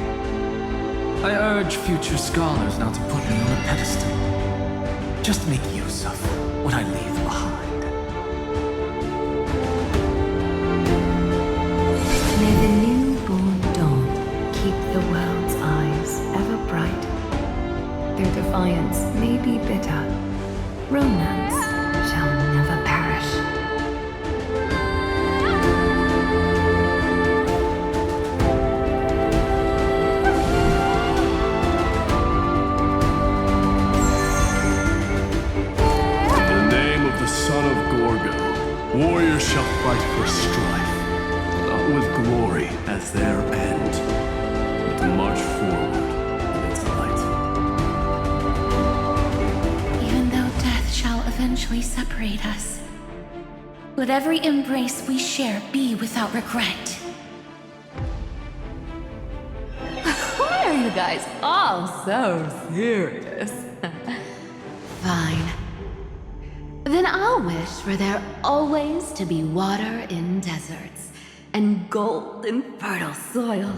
I urge future scholars not to put me on a pedestal. Just make use of what I leave behind. May the newborn dawn keep the world's eyes ever bright. Their defiance may be bitter. Romance shall never perish. In the name of the son of Gorgo, warriors shall fight for strife, not with glory as their end, but to march forward in its light. Even though death shall eventually separate us, let every embrace we share be without regret. Why are you guys all so serious? Fine. Then I'll wish for there always to be water in deserts, and gold in fertile soil,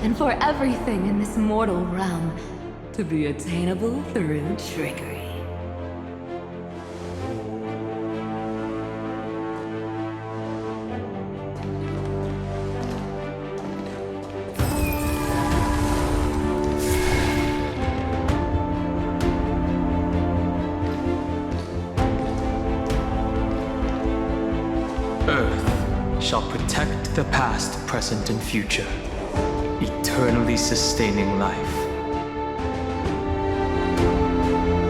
and for everything in this mortal realm to be attainable through trickery. Earth shall protect the past, present, and future, eternally sustaining life.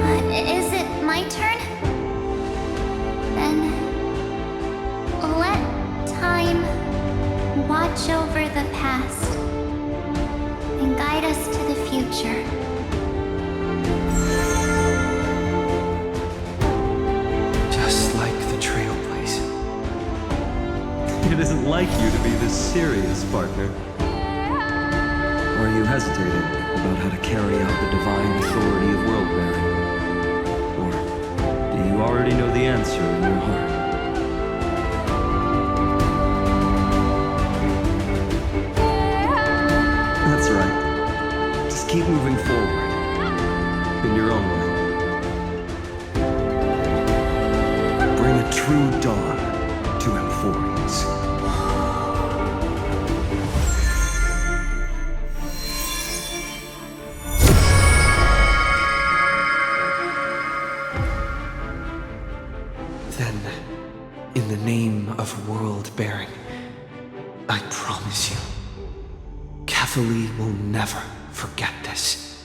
But is it my turn? Then let time watch over the past and guide us to the future. Just like the Trailblaze. It isn't like you to be this serious, partner. Or are you hesitating about how to carry out the divine authority of world-bearing? Or do you already know the answer in your heart? That's right. Just keep moving forward. In your own way. Bring a true dawn to Amphoreus. Then, in the name of world-bearing, I promise you, Cathaly will never forget this.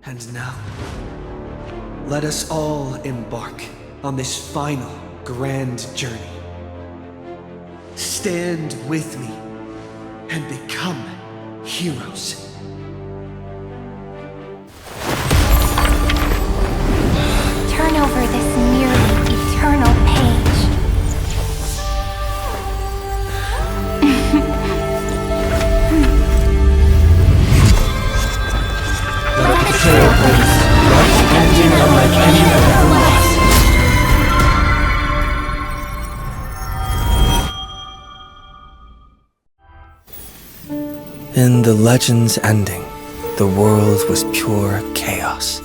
And now, let us all embark on this final grand journey. Stand with me and become heroes. Turn over this nearly eternal page. Let the Trailblaze write ending unlike any other was. In the legend's ending, the world was pure chaos.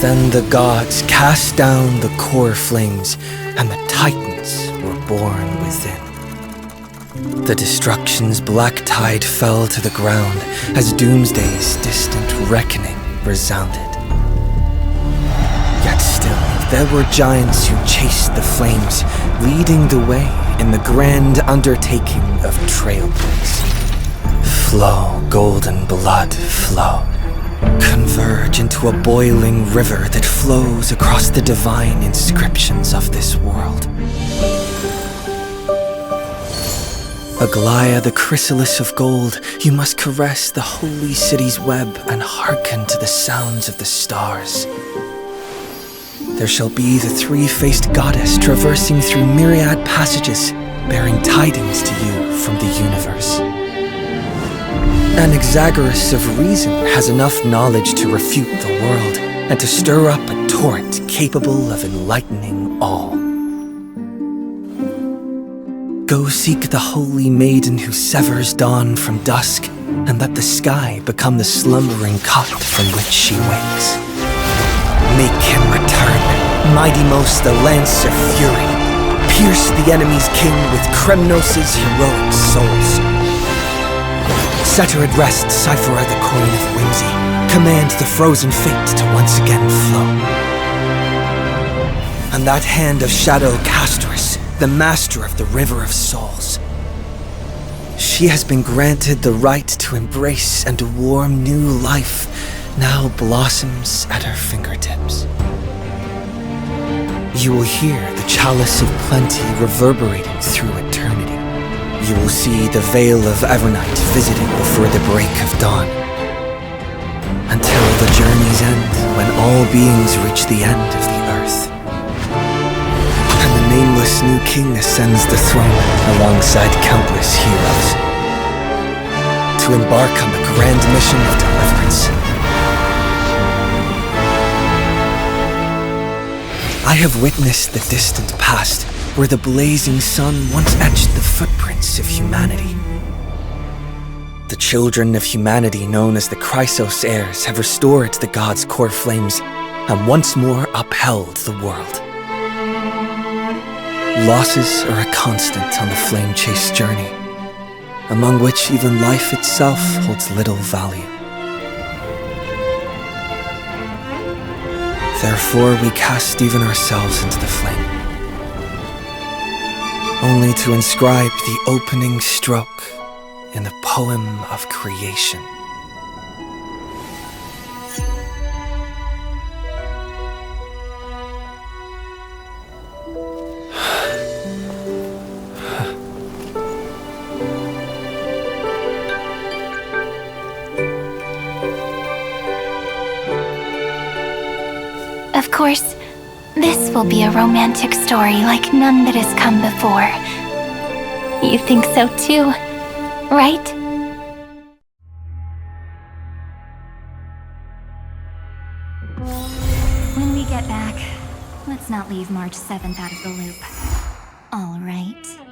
Then the gods cast down the core flames, and the Titans were born within. The destruction's black tide fell to the ground as Doomsday's distant reckoning resounded. Yet still, there were giants who chased the flames, leading the way in the grand undertaking of Trailblaze. Flow, golden blood, flow. Converge into a boiling river that flows across the divine inscriptions of this world. Aglaya, the chrysalis of gold, you must caress the holy city's web and hearken to the sounds of the stars. There shall be the three-faced goddess traversing through myriad passages, bearing tidings to you from the universe. Anaxagoras of reason has enough knowledge to refute the world and to stir up a torrent capable of enlightening all. Go seek the holy maiden who severs dawn from dusk, and let the sky become the slumbering cot from which she wakes. Make him return, mighty-most the lance of fury. Pierce the enemy's king with Kremnos' heroic souls. Set her at rest, Cyphera the coin of whimsy. Command the frozen fate to once again flow. And that hand of shadow Castorice, the master of the River of Souls. She has been granted the right to embrace and warm new life, now blossoms at her fingertips. You will hear the chalice of plenty reverberating through eternity. You will see the veil of evernight visited before the break of dawn. Until the journey's end, when all beings reach the end of the earth. And the nameless new king ascends the throne alongside countless heroes. To embark on the grand mission of deliverance. I have witnessed the distant past, where the blazing sun once etched the footprints of humanity. The children of humanity known as the Chrysos heirs have restored the gods' core flames and once more upheld the world. Losses are a constant on the flame-chase journey, among which even life itself holds little value. Therefore, we cast even ourselves into the flame, only to inscribe the opening stroke in the poem of creation. Of course, this will be a romantic story like none that has come before. You think so too, right? When we get back, let's not leave March 7th out of the loop. All right.